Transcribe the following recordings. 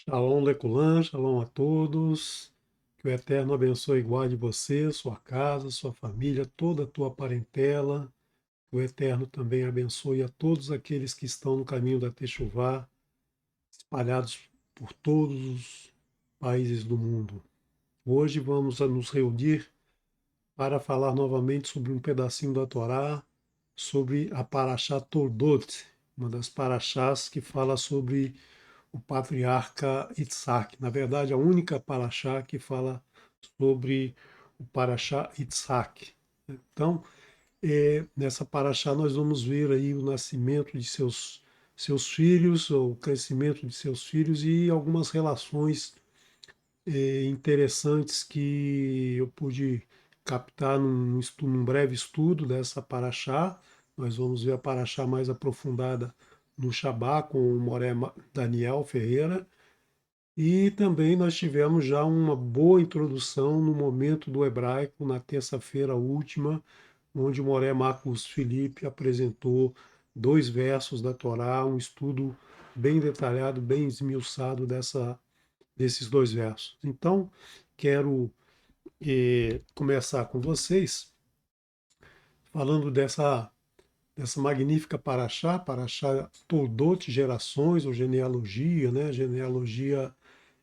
Shalom, Leculan, shalom a todos. Que o Eterno abençoe e guarde você, sua casa, sua família, toda a tua parentela. Que o Eterno também abençoe a todos aqueles que estão no caminho da Techuvá, espalhados por todos os países do mundo. Hoje vamos nos reunir para falar novamente sobre um pedacinho da Torá, sobre a Parashá Toldot, uma das paraxás que fala sobre o patriarca Isaac. Na verdade, a única paraxá que fala sobre o paraxá Isaac. Então, nessa paraxá nós vamos ver aí o nascimento de seus filhos, ou o crescimento de seus filhos e algumas relações interessantes que eu pude captar num breve estudo dessa paraxá. Nós vamos ver a paraxá mais aprofundada no Shabá com o Moré Daniel Ferreira. E também nós tivemos já uma boa introdução no momento do hebraico, na terça-feira última, onde o Moré Marcos Felipe apresentou 2 versos da Torá, um estudo bem detalhado, bem esmiuçado desses 2 versos. Então, quero começar com vocês falando dessa magnífica paraxá, paraxá Toldot, gerações ou genealogia, né? Genealogia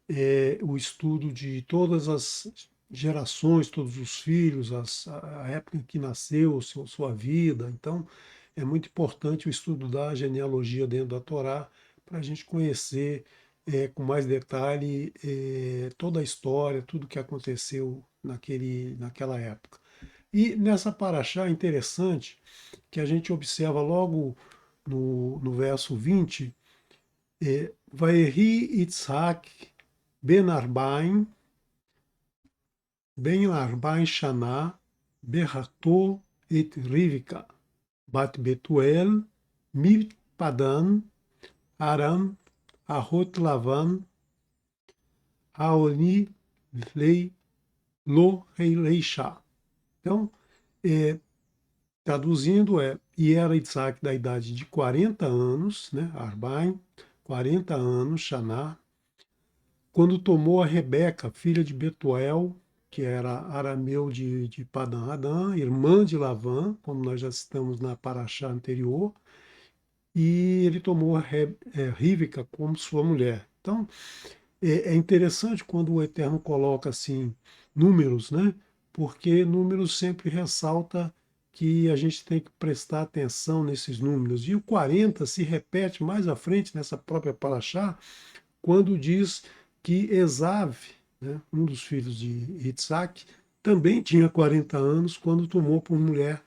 é o estudo de todas as gerações, todos os filhos, a época em que nasceu, sua vida. Então, é muito importante o estudo da genealogia dentro da Torá para a gente conhecer com mais detalhe toda a história, tudo que aconteceu naquela época. E nessa paraxá é interessante que a gente observa logo no verso 20, Vayehi Yitzhak ben Arbaim, ben Arbaim Shana, Berrato et Rivka, Bat Betuel, Padan, Aram, Ahot Lavan, Aoni Lei Lo Reileishá. Então, traduzindo e era Isaac da idade de 40 anos, né, Arbaim, 40 anos, Shaná, quando tomou a Rebeca, filha de Betuel, que era arameu de Padã Adã, irmã de Lavã, como nós já citamos na paraxá anterior, e ele tomou a Rívika como sua mulher. Então, é interessante quando o Eterno coloca assim números, né? Porque números sempre ressalta que a gente tem que prestar atenção nesses números. E o 40 se repete mais à frente nessa própria paraxá, quando diz que Esav, né, um dos filhos de Isaac, também tinha 40 anos quando tomou por mulher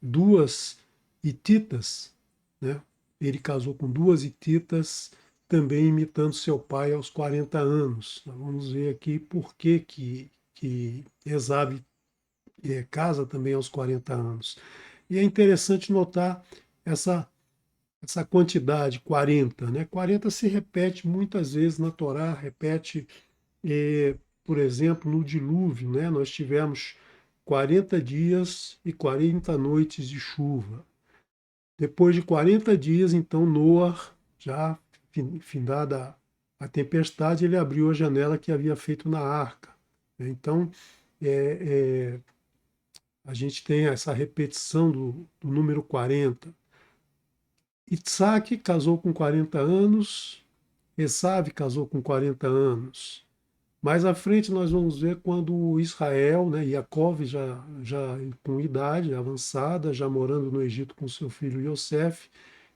2 hititas, né? Ele casou com 2 hititas, também imitando seu pai aos 40 anos. Nós vamos ver aqui por que Esav casa também aos 40 anos. E é interessante notar essa essa quantidade, 40, né? 40 se repete muitas vezes na Torá, repete, por exemplo, no dilúvio, né? Nós tivemos 40 dias e 40 noites de chuva. Depois de 40 dias, então, Noé, já findada a tempestade, ele abriu a janela que havia feito na arca. Então, é, é, a gente tem essa repetição do número 40. Isaac casou com 40 anos, Esav casou com 40 anos. Mais à frente nós vamos ver quando Israel, né, Yaakov já com idade avançada, já morando no Egito com seu filho Yosef,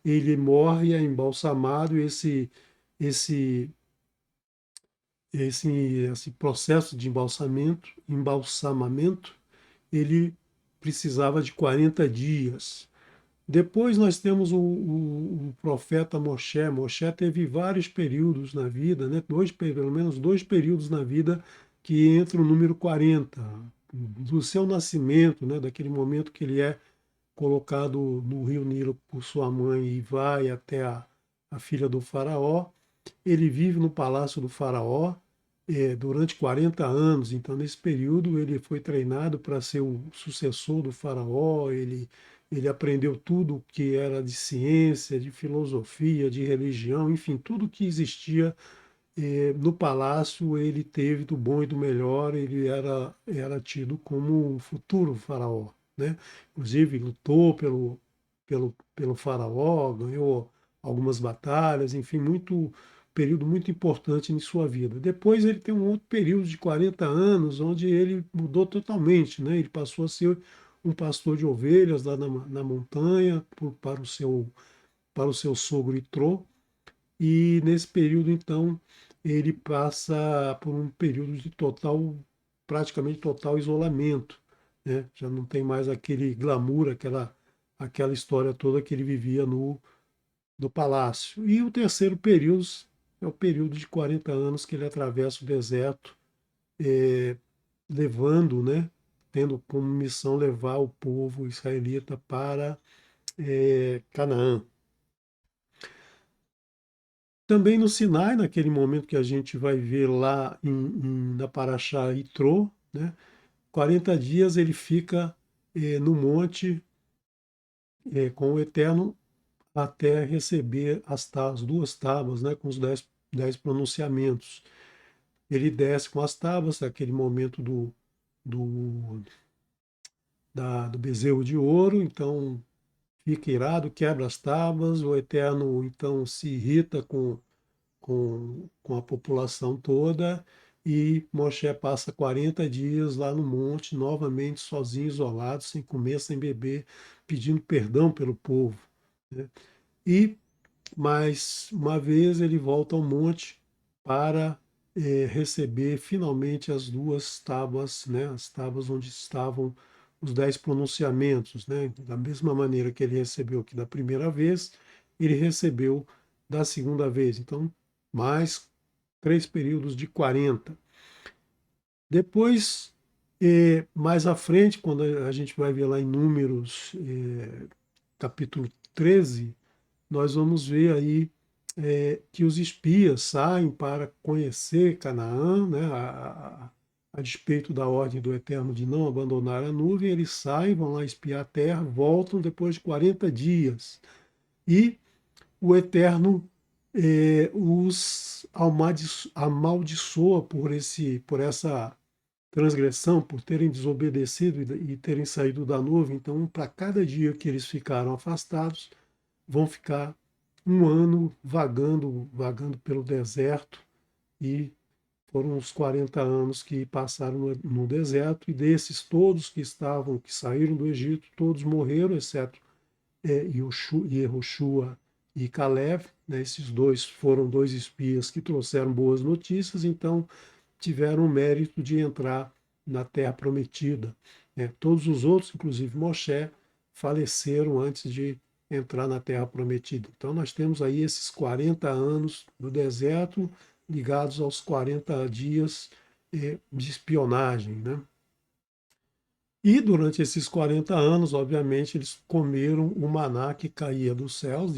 ele morre, é embalsamado, e esse, esse processo de embalsamamento, ele precisava de 40 dias. Depois nós temos o profeta Moshe. Moshe teve vários períodos na vida, né? Pelo menos 2 períodos na vida que entra o número 40, do seu nascimento, né? Daquele momento que ele é colocado no rio Nilo por sua mãe e vai até a filha do faraó. Ele vive no palácio do faraó durante 40 anos, então nesse período ele foi treinado para ser o sucessor do faraó, ele aprendeu tudo que era de ciência, de filosofia, de religião, enfim, tudo que existia no palácio ele teve do bom e do melhor, ele era tido como um futuro faraó, né? Inclusive lutou pelo faraó, ganhou algumas batalhas, enfim, período muito importante em sua vida. Depois ele tem um outro período de 40 anos, onde ele mudou totalmente, né? Ele passou a ser um pastor de ovelhas lá na montanha para o seu sogro Itrô, e nesse período, então, ele passa por um período de praticamente total isolamento, né? Já não tem mais aquele glamour, aquela história toda que ele vivia no palácio. E o terceiro período é o período de 40 anos que ele atravessa o deserto, levando, né? Tendo como missão levar o povo israelita para Canaã. Também no Sinai, naquele momento que a gente vai ver lá na Paraxá Itrô, né? 40 dias ele fica no monte com o Eterno até receber as duas tábuas, né? Com os dez pronunciamentos. Ele desce com as tábuas, naquele momento do, do bezerro de ouro, então fica irado, quebra as tábuas, o Eterno então se irrita com a população toda, e Moshe passa 40 dias lá no monte, novamente sozinho, isolado, sem comer, sem beber, pedindo perdão pelo povo, né? E mais uma vez ele volta ao monte para receber finalmente as duas tábuas, né? As tábuas onde estavam os 10 pronunciamentos, né? Da mesma maneira que ele recebeu aqui da primeira vez, ele recebeu da segunda vez. Então, mais 3 períodos de 40. Depois, mais à frente, quando a gente vai ver lá em Números, capítulo 13, nós vamos ver aí que os espias saem para conhecer Canaã, né, a despeito da ordem do Eterno de não abandonar a nuvem, eles saem, vão lá espiar a terra, voltam depois de 40 dias. E o Eterno os amaldiçoa por essa transgressão, por terem desobedecido e terem saído da nuvem. Então, para cada dia que eles ficaram afastados, vão ficar um ano vagando pelo deserto, e foram os 40 anos que passaram no deserto, e desses todos que saíram do Egito, todos morreram, exceto Yehoshua e Caleb, né? Esses dois foram dois espias que trouxeram boas notícias, então tiveram o mérito de entrar na Terra Prometida, né? Todos os outros, inclusive Moshe, faleceram antes de entrar na Terra Prometida. Então nós temos aí esses 40 anos do deserto ligados aos 40 dias de espionagem, né? E durante esses 40 anos, obviamente, eles comeram o maná que caía dos céus,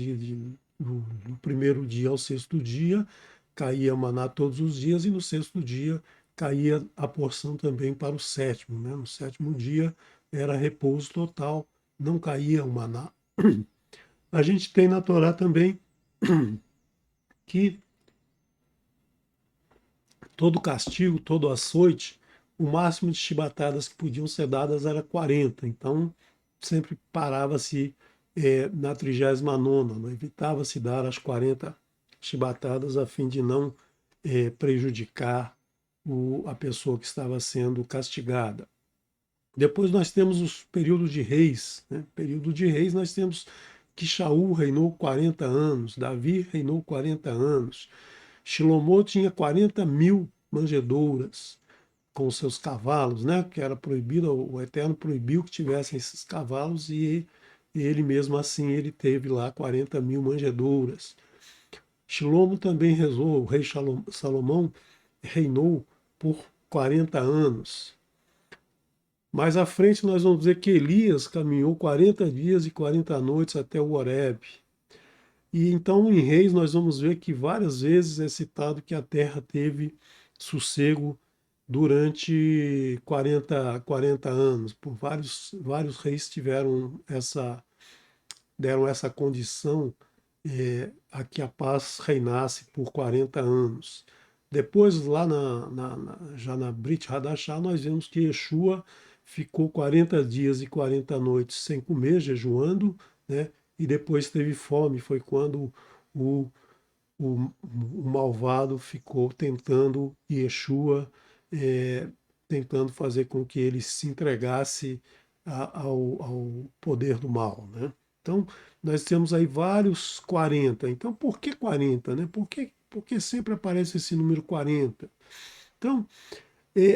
do primeiro dia ao sexto dia, caía maná todos os dias, e no sexto dia caía a porção também para o sétimo, né? No sétimo dia era repouso total, não caía o maná. A gente tem na Torá também que todo castigo, todo açoite, o máximo de chibatadas que podiam ser dadas era 40. Então, sempre parava-se na 39ª, não evitava-se dar as 40 chibatadas a fim de não prejudicar a pessoa que estava sendo castigada. Depois nós temos os períodos de reis, né? Período de reis nós temos que Shaul reinou 40 anos, Davi reinou 40 anos, Shilomô tinha 40.000 manjedouras com seus cavalos, né? Que era proibido, o Eterno proibiu que tivessem esses cavalos, e ele mesmo assim ele teve lá 40.000 manjedouras. Shilomo também rezou, o rei Salomão reinou por 40 anos. Mais à frente nós vamos dizer que Elias caminhou 40 dias e 40 noites até o Horebe. E então em Reis nós vamos ver que várias vezes é citado que a terra teve sossego durante 40 anos. Por vários reis deram essa condição a que a paz reinasse por 40 anos. Depois, lá já na Brit Hadashah, nós vemos que Yeshua ficou 40 dias e 40 noites sem comer, jejuando, né? E depois teve fome. Foi quando o, o malvado ficou tentando Yeshua, tentando fazer com que ele se entregasse ao poder do mal, né? Então, nós temos aí vários 40. Então, por que 40, né? Porque sempre aparece esse número 40. Então,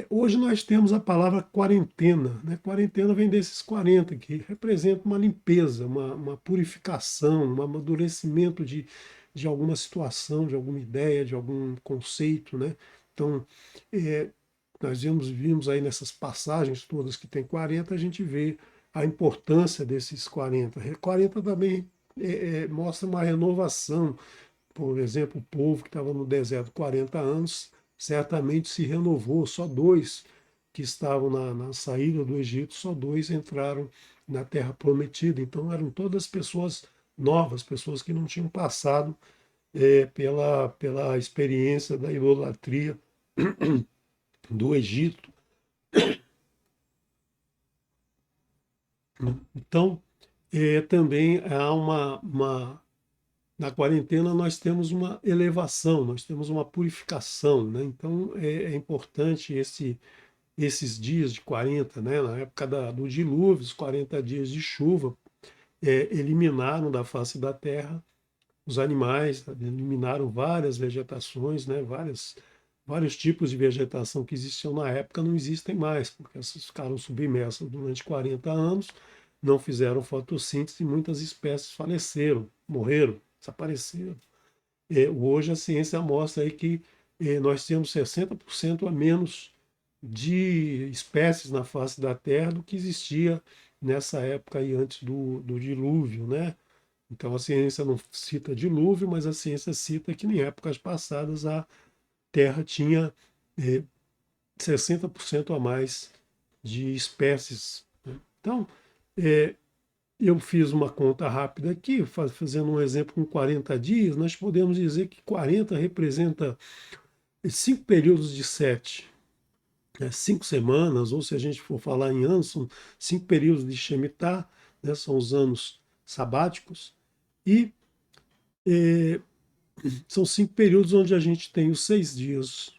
hoje nós temos a palavra quarentena, né? Quarentena vem desses 40, que representa uma limpeza, uma purificação, um amadurecimento de alguma situação, de alguma ideia, de algum conceito, né? Então, é, nós vimos aí nessas passagens todas que tem 40, a gente vê a importância desses 40. 40 também mostra uma renovação. Por exemplo, o povo que estava no deserto 40 anos certamente se renovou, só dois que estavam na saída do Egito, só dois entraram na terra prometida. Então eram todas pessoas novas, pessoas que não tinham passado pela experiência da idolatria do Egito. Então, também há na quarentena nós temos uma elevação, nós temos uma purificação, né? Então é importante esses dias de 40, né? Na época do dilúvio, os 40 dias de chuva, eliminaram da face da terra os animais, eliminaram várias vegetações, né? Vários tipos de vegetação que existiam na época não existem mais, porque essas ficaram submersas durante 40 anos, não fizeram fotossíntese e muitas espécies faleceram, morreram, desapareceram. Hoje a ciência mostra aí que nós temos 60% a menos de espécies na face da Terra do que existia nessa época aí antes do dilúvio, né? Então a ciência não cita dilúvio, mas a ciência cita que em épocas passadas a Terra tinha eh, 60% a mais de espécies, né? Então, eh, eu fiz uma conta rápida aqui, fazendo um exemplo com 40 dias, nós podemos dizer que 40 representa 5 períodos de 7, né? 5 semanas, ou se a gente for falar em anos, são 5 períodos de Shemitah, né? São os anos sabáticos, e eh, são 5 períodos onde a gente tem os 6 dias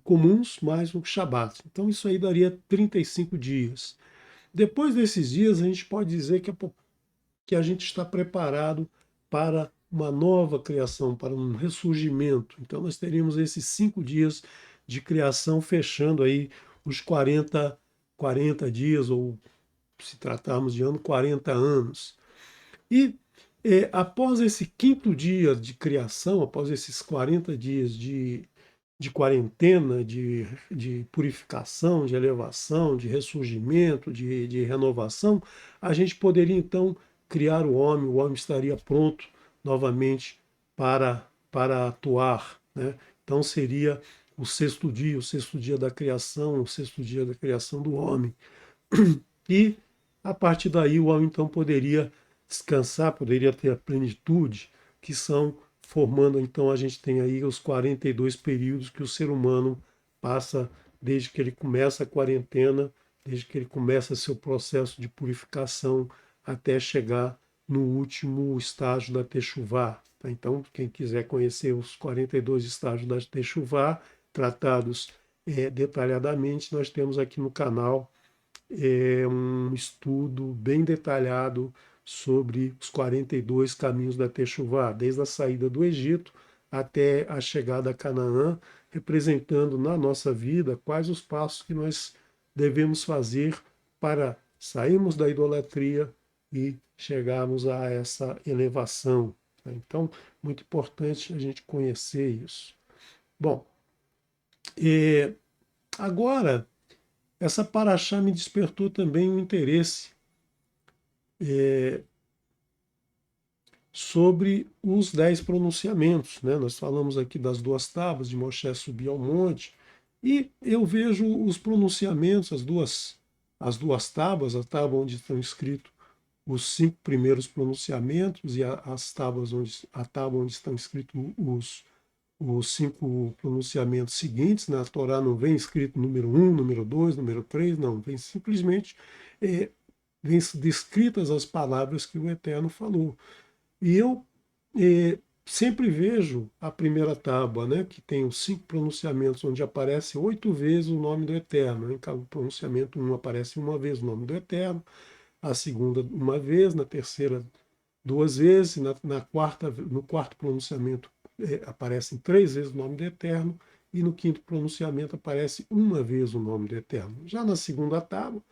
comuns mais o Shabat. Então isso aí daria 35 dias. Depois desses dias, a gente pode dizer que a gente está preparado para uma nova criação, para um ressurgimento. Então nós teríamos esses 5 dias de criação fechando aí os 40 dias, ou se tratarmos de ano, 40 anos. E após esse quinto dia de criação, após esses 40 dias de quarentena, de purificação, de elevação, de ressurgimento, de renovação, a gente poderia então criar o homem estaria pronto novamente para atuar, né? Então seria o sexto dia da criação, o sexto dia da criação do homem. E a partir daí o homem então poderia descansar, poderia ter a plenitude, que são formando, então a gente tem aí os 42 períodos que o ser humano passa desde que ele começa a quarentena, desde que ele começa seu processo de purificação até chegar no último estágio da Techuvá. Tá? Então, quem quiser conhecer os 42 estágios da Techuvá, tratados detalhadamente, nós temos aqui no canal um estudo bem detalhado sobre os 42 caminhos da Techuvá, desde a saída do Egito até a chegada a Canaã, representando na nossa vida quais os passos que nós devemos fazer para sairmos da idolatria e chegarmos a essa elevação. Então, muito importante a gente conhecer isso. Bom, agora essa paraxá me despertou também um interesse sobre os 10 pronunciamentos, né? Nós falamos aqui das duas tábuas de Moshe subir ao monte, e eu vejo os pronunciamentos, as duas tábuas, a tábua onde estão escritos os 5 primeiros pronunciamentos e a tábua onde estão escritos os 5 pronunciamentos seguintes. Na Torá não vem escrito número um, número 2, número 3, não. Vem simplesmente, vem descritas as palavras que o Eterno falou. E eu sempre vejo a primeira tábua, né, que tem os 5 pronunciamentos, onde aparece 8 vezes o nome do Eterno. Em cada pronunciamento, um aparece uma vez o nome do Eterno, a segunda uma vez, na terceira 2 vezes, no quarto pronunciamento aparecem 3 vezes o nome do Eterno, e no quinto pronunciamento aparece uma vez o nome do Eterno. Já na segunda tábua,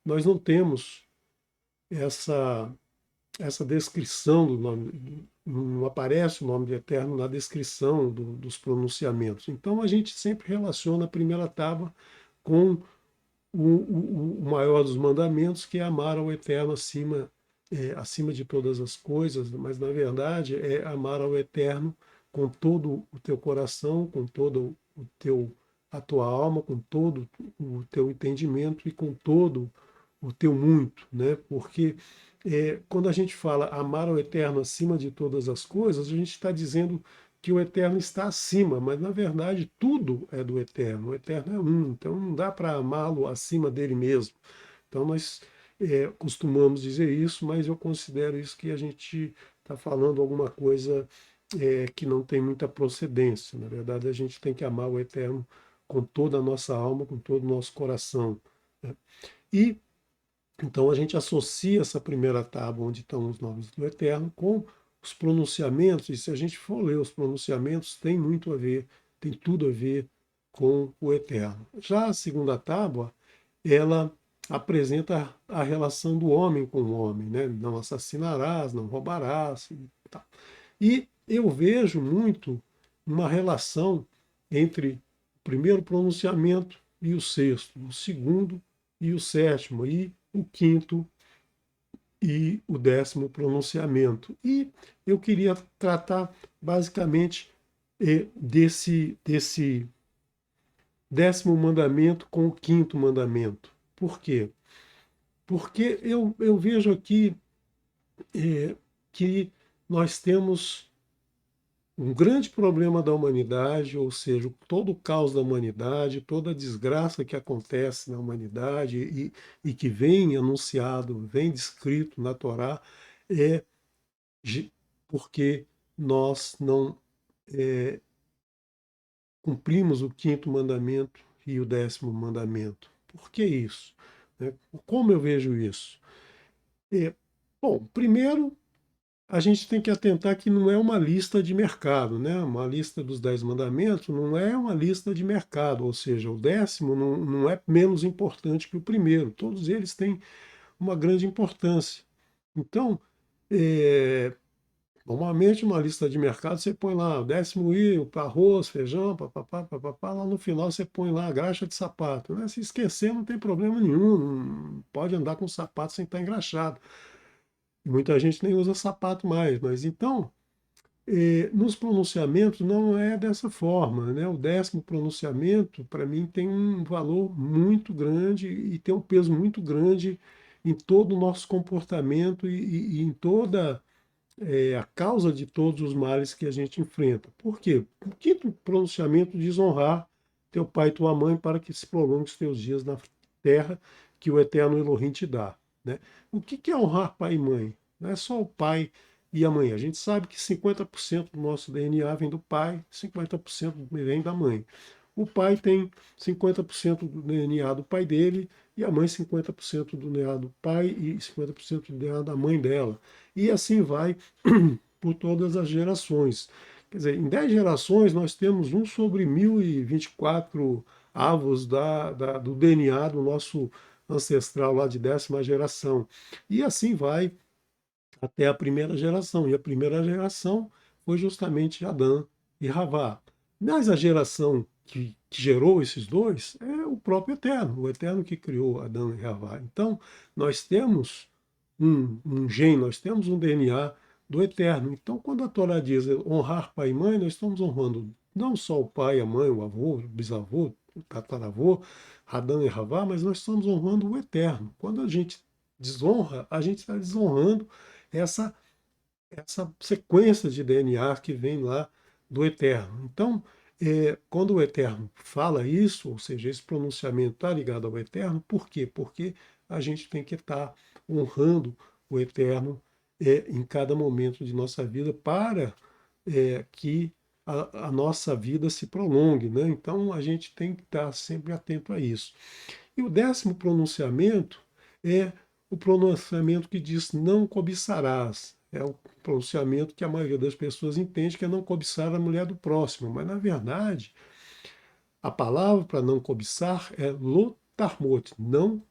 nós não temos essa descrição do nome, não aparece o nome do Eterno na descrição dos pronunciamentos. Então a gente sempre relaciona a primeira tábua com o maior dos mandamentos, que é amar ao Eterno acima de todas as coisas, mas na verdade é amar ao Eterno com todo o teu coração, com todo a tua alma, com todo o teu entendimento e com todo o teu muito, né? Porque quando a gente fala amar ao Eterno acima de todas as coisas, a gente está dizendo que o Eterno está acima, mas na verdade tudo é do Eterno. O Eterno é um, então não dá para amá-lo acima dele mesmo. Então nós costumamos dizer isso, mas eu considero isso que a gente está falando alguma coisa que não tem muita procedência. Na verdade, a gente tem que amar o Eterno com toda a nossa alma, com todo o nosso coração, né? E então a gente associa essa primeira tábua, onde estão os nomes do Eterno, com os pronunciamentos, e se a gente for ler os pronunciamentos, tem muito a ver, tem tudo a ver com o Eterno. Já a segunda tábua, ela apresenta a relação do homem com o homem, né? Não assassinarás, não roubarás, e tal. E eu vejo muito uma relação entre o primeiro pronunciamento e o sexto, o segundo e o sétimo, e o quinto e o 10º pronunciamento. E eu queria tratar basicamente desse 10º mandamento com o 5º mandamento. Por quê? Porque eu vejo aqui que nós temos um grande problema da humanidade, ou seja, todo o caos da humanidade, toda a desgraça que acontece na humanidade e que vem anunciado, vem descrito na Torá, é porque nós não cumprimos o 5º mandamento e o 10º mandamento. Por que isso? Como eu vejo isso? Bom, primeiro, a gente tem que atentar que não é uma lista de mercado, né? Uma lista dos 10 mandamentos não é uma lista de mercado, ou seja, o 10º não é menos importante que o primeiro. Todos eles têm uma grande importância. Então, normalmente uma lista de mercado você põe lá o 10º I, o arroz, feijão, papapá, papapá, lá no final você põe lá a graxa de sapato, né? Se esquecer não tem problema nenhum, não pode andar com sapato sem estar engraxado. Muita gente nem usa sapato mais, mas então, nos pronunciamentos não é dessa forma, né? O 10º pronunciamento, para mim, tem um valor muito grande e tem um peso muito grande em todo o nosso comportamento e em toda a causa de todos os males que a gente enfrenta. Por quê? O 5º pronunciamento diz honrar teu pai e tua mãe para que se prolongue os teus dias na terra que o Eterno Elohim te dá, né? O que é honrar pai e mãe? Não é só o pai e a mãe. A gente sabe que 50% do nosso DNA vem do pai, 50% vem da mãe. O pai tem 50% do DNA do pai dele e a mãe 50% do DNA do pai e 50% do DNA da mãe dela. E assim vai por todas as gerações. Quer dizer, em 10 gerações nós temos 1 sobre 1024 avos do DNA do nosso ancestral lá de 10ª geração. E assim vai até a primeira geração. E a primeira geração foi justamente Adão e Havá. Mas a geração que gerou esses dois é o próprio Eterno, o Eterno que criou Adão e Havá. Então, nós temos um gene, nós temos um DNA do Eterno. Então, quando a Torá diz honrar pai e mãe, nós estamos honrando não só o pai, a mãe, o avô, o bisavô, o tataravô, Adão e Havá, mas nós estamos honrando o Eterno. Quando a gente desonra, a gente está desonrando essa sequência de DNA que vem lá do Eterno. Então, quando o Eterno fala isso, ou seja, esse pronunciamento está ligado ao Eterno, por quê? Porque a gente tem que estar honrando o Eterno em cada momento de nossa vida para que a nossa vida se prolongue, né? Então a gente tem que estar sempre atento a isso. E o 10º pronunciamento é o pronunciamento que diz não cobiçarás. É o pronunciamento que a maioria das pessoas entende que é não cobiçar a mulher do próximo, mas na verdade a palavra para não cobiçar é lotarmot, não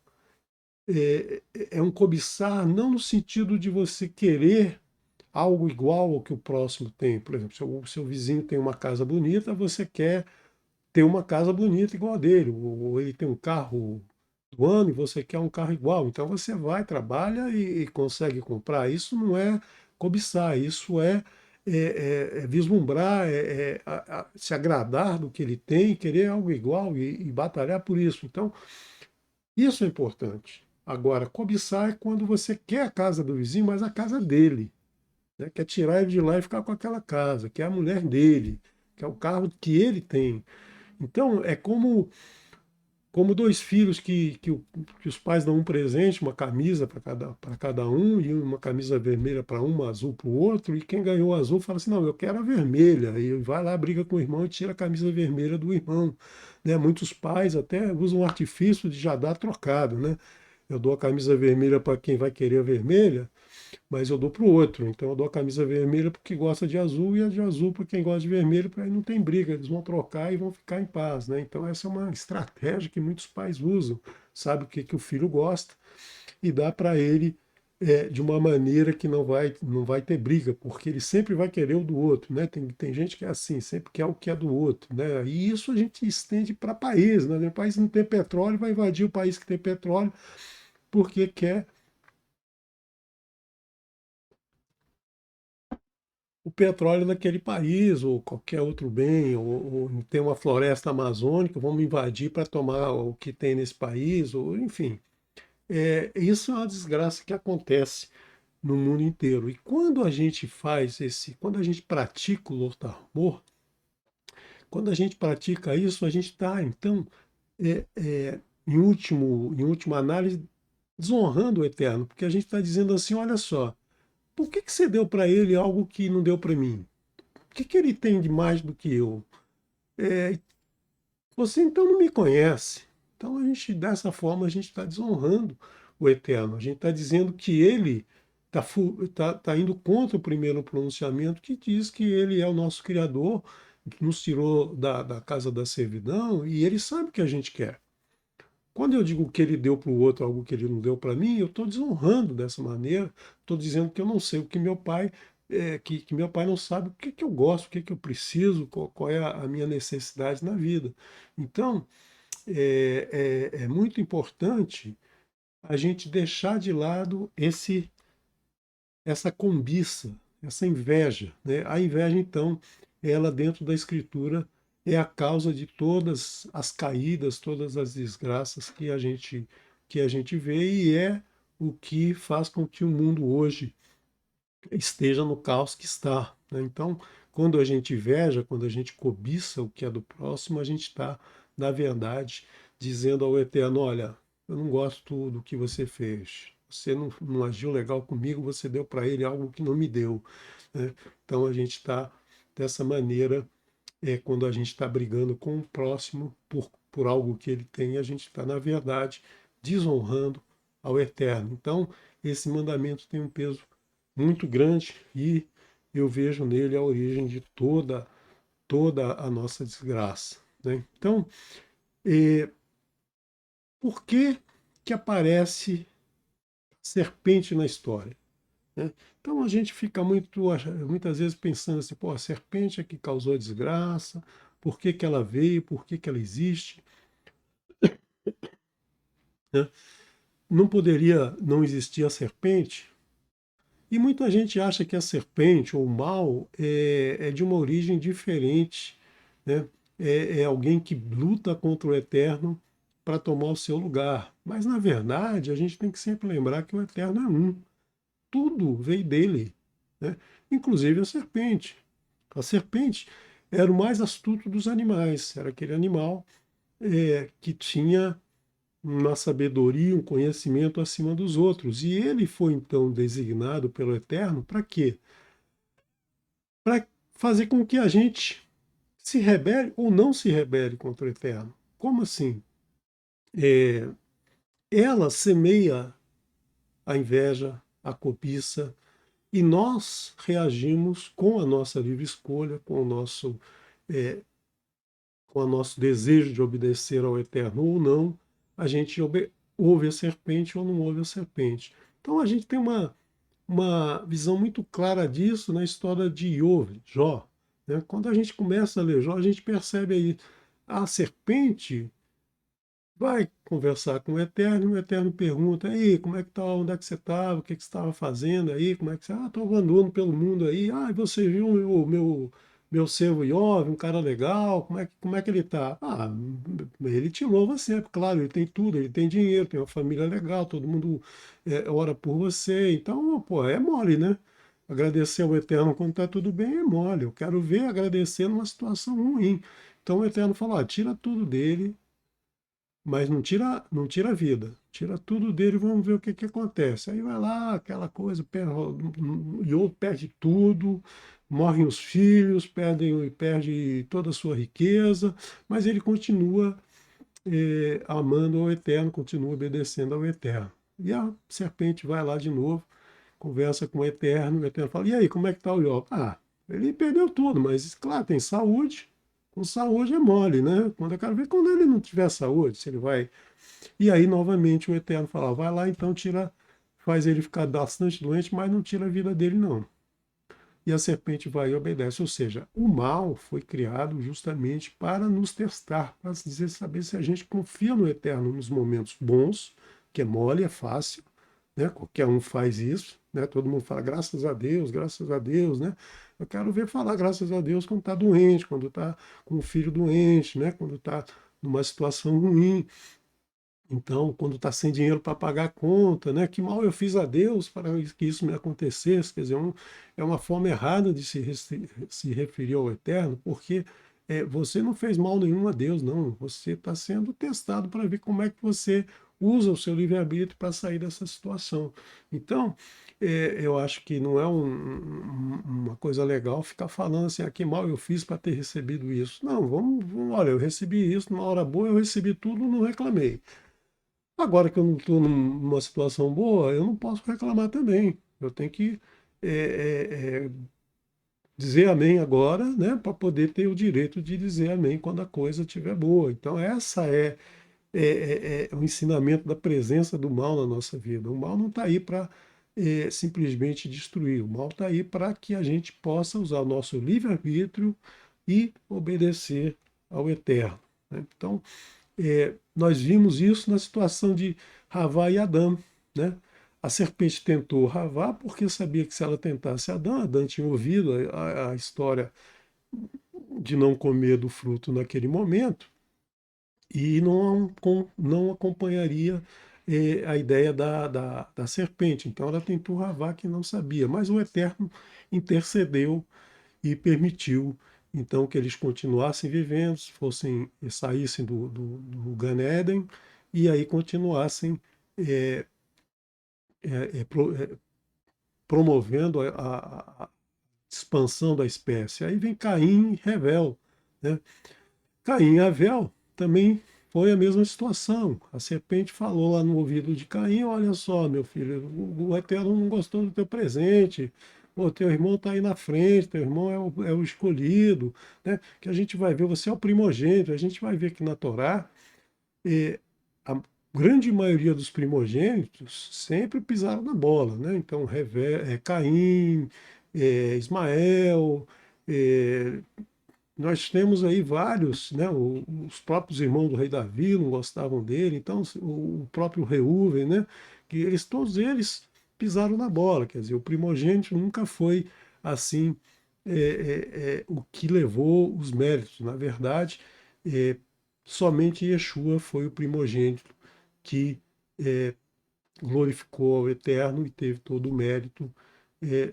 é um cobiçar não no sentido de você querer algo igual ao que o próximo tem. Por exemplo, se o seu vizinho tem uma casa bonita, você quer ter uma casa bonita igual a dele, ou ele tem um carro do ano e você quer um carro igual. Então você vai, trabalha e consegue comprar. Isso não é cobiçar, isso é vislumbrar, se agradar do que ele tem, querer algo igual e batalhar por isso. Então, isso é importante. Agora, cobiçar é quando você quer a casa do vizinho, mas a casa dele, né? Quer tirar ele de lá e ficar com aquela casa, que é a mulher dele, que é o carro que ele tem. Então, é como dois filhos que os pais dão um presente, uma camisa para cada um, e uma camisa vermelha para um, uma azul para o outro, e quem ganhou a azul fala assim, não, eu quero a vermelha, e vai lá, briga com o irmão e tira a camisa vermelha do irmão. Né? Muitos pais até usam um artifício de já dar trocado, né? Eu dou a camisa vermelha para quem vai querer a vermelha, mas eu dou para o outro. Então eu dou a camisa vermelha porque gosta de azul e a de azul para quem gosta de vermelho, para aí não tem briga, eles vão trocar e vão ficar em paz, né? Então essa é uma estratégia que muitos pais usam, sabe o que, que o filho gosta e dá para ele de uma maneira que não vai ter briga, porque ele sempre vai querer o do outro, né? Tem gente que é assim, sempre quer o que é do outro, né? E isso a gente estende para país, né? O país que não tem petróleo vai invadir o país que tem petróleo porque quer o petróleo daquele país, ou qualquer outro bem, ou tem uma floresta amazônica, vamos invadir para tomar o que tem nesse país, ou enfim. Isso é uma desgraça que acontece no mundo inteiro. E quando a gente quando a gente pratica o Lotarmor, quando a gente pratica isso, a gente está, então, em última análise, desonrando o Eterno, porque a gente está dizendo assim, olha só, por que você deu para ele algo que não deu para mim? O que ele tem de mais do que eu? É, você então não me conhece. Então dessa forma, a gente está desonrando o Eterno. A gente está dizendo que ele tá indo contra o primeiro pronunciamento que diz que ele é o nosso Criador, que nos tirou da casa da servidão e ele sabe o que a gente quer. Quando eu digo que ele deu para o outro algo que ele não deu para mim, eu estou desonrando dessa maneira, estou dizendo que eu não sei o que meu pai, que meu pai não sabe o que, que eu gosto, o que, que eu preciso, qual é a minha necessidade na vida. Então, é muito importante a gente deixar de lado essa cobiça, essa inveja. Né? A inveja, então, ela dentro da Escritura é a causa de todas as caídas, todas as desgraças que a gente vê e é o que faz com que o mundo hoje esteja no caos que está. Né? Então, quando a gente inveja, quando a gente cobiça o que é do próximo, a gente está, na verdade, dizendo ao Eterno: olha, eu não gosto do que você fez. Você não agiu legal comigo, você deu para ele algo que não me deu. Né? Então a gente está dessa maneira, quando a gente está brigando com o próximo por algo que ele tem, a gente está, na verdade, desonrando ao Eterno. Então, esse mandamento tem um peso muito grande e eu vejo nele a origem de toda a nossa desgraça. Né? Então, por que que aparece serpente na história? Né? Então a gente fica muitas vezes pensando assim, pô, a serpente é que causou a desgraça, por que que ela veio, por que que ela existe? Né? Não poderia não existir a serpente? E muita gente acha que a serpente ou o mal é de uma origem diferente, né? É alguém que luta contra o eterno para tomar o seu lugar. Mas, na verdade, a gente tem que sempre lembrar que o eterno é um. Tudo veio dele, né? Inclusive a serpente. A serpente era o mais astuto dos animais, era aquele animal que tinha uma sabedoria, um conhecimento acima dos outros. E ele foi então designado pelo Eterno para quê? Para fazer com que a gente se rebele ou não se rebele contra o Eterno. Como assim? É, ela semeia a inveja, a cobiça, e nós reagimos com a nossa livre escolha, é, com o nosso desejo de obedecer ao Eterno ou não, a gente ouve a serpente ou não ouve a serpente. Então a gente tem uma visão muito clara disso na história de Jó. Né? Quando a gente começa a ler Jó, a gente percebe aí a serpente vai conversar com o Eterno pergunta, aí, como é que tá, onde é que você estava, o que, que você estava fazendo aí, como é que você, estou andando pelo mundo aí, e você viu meu servo Iov, um cara legal, como é que ele tá? Ele te louva sempre, claro, ele tem tudo, ele tem dinheiro, tem uma família legal, todo mundo ora por você, então, pô, é mole, né? Agradecer ao Eterno quando está tudo bem é mole, eu quero ver agradecer numa situação ruim. Então o Eterno falou, tira tudo dele, mas não tira a vida, tira tudo dele e vamos ver o que, que acontece. Aí vai lá, aquela coisa, perde tudo, morrem os filhos, perde toda a sua riqueza, mas ele continua amando ao Eterno, continua obedecendo ao Eterno. E a serpente vai lá de novo, conversa com o Eterno fala, e aí, como é que está o Jó? Ele perdeu tudo, mas claro, tem saúde, com saúde é mole, né? Quando eu quero ver quando ele não tiver saúde, se ele vai. E aí, novamente, o Eterno fala: vai lá, então tira, faz ele ficar bastante doente, mas não tira a vida dele, não. E a serpente vai e obedece. Ou seja, o mal foi criado justamente para nos testar, para dizer, saber se a gente confia no Eterno nos momentos bons, que é mole, é fácil, né? Qualquer um faz isso, né? Todo mundo fala graças a Deus, né? Eu quero ver falar graças a Deus quando está doente, quando está com um filho doente, né? Quando está numa situação ruim. Então, quando está sem dinheiro para pagar a conta, né? Que mal eu fiz a Deus para que isso me acontecesse? Quer dizer, é uma forma errada de se referir ao Eterno, porque você não fez mal nenhum a Deus, não. Você está sendo testado para ver como é que você usa o seu livre-arbítrio para sair dessa situação. Então, eu acho que não é uma coisa legal ficar falando assim, que mal eu fiz para ter recebido isso. Não, olha, eu recebi isso numa hora boa, eu recebi tudo, não reclamei. Agora que eu não estou numa situação boa, eu não posso reclamar também. Eu tenho que é, é, é, dizer amém agora, né, para poder ter o direito de dizer amém quando a coisa estiver boa. Então, essa é o ensinamento da presença do mal na nossa vida. O mal não está aí para simplesmente destruir, o mal está aí para que a gente possa usar o nosso livre-arbítrio e obedecer ao Eterno. Né? Então, nós vimos isso na situação de Havá e Adão, né? A serpente tentou Havá porque sabia que se ela tentasse Adão, Adão tinha ouvido a história de não comer do fruto naquele momento e não acompanharia a ideia da serpente. Então ela tentou Havá que não sabia, mas o Eterno intercedeu e permitiu então que eles continuassem vivendo, saíssem do Gan Éden e aí continuassem é, promovendo a expansão da espécie. Aí vem Caim e Revel, né? Caim e Abel também foi a mesma situação. A serpente falou lá no ouvido de Caim: olha só, meu filho, o Eterno não gostou do teu presente. O teu irmão está aí na frente, teu irmão é o escolhido, né? Que a gente vai ver, você é o primogênito, a gente vai ver que na Torá, a grande maioria dos primogênitos sempre pisaram na bola, né? Então, Caim, Ismael, é, nós temos aí vários, né? Os próprios irmãos do rei Davi não gostavam dele, então o próprio Reuven, né? Que todos eles pisaram na bola, quer dizer, o primogênito nunca foi assim o que levou os méritos. Na verdade, é, somente Yeshua foi o primogênito que glorificou ao Eterno e teve todo o mérito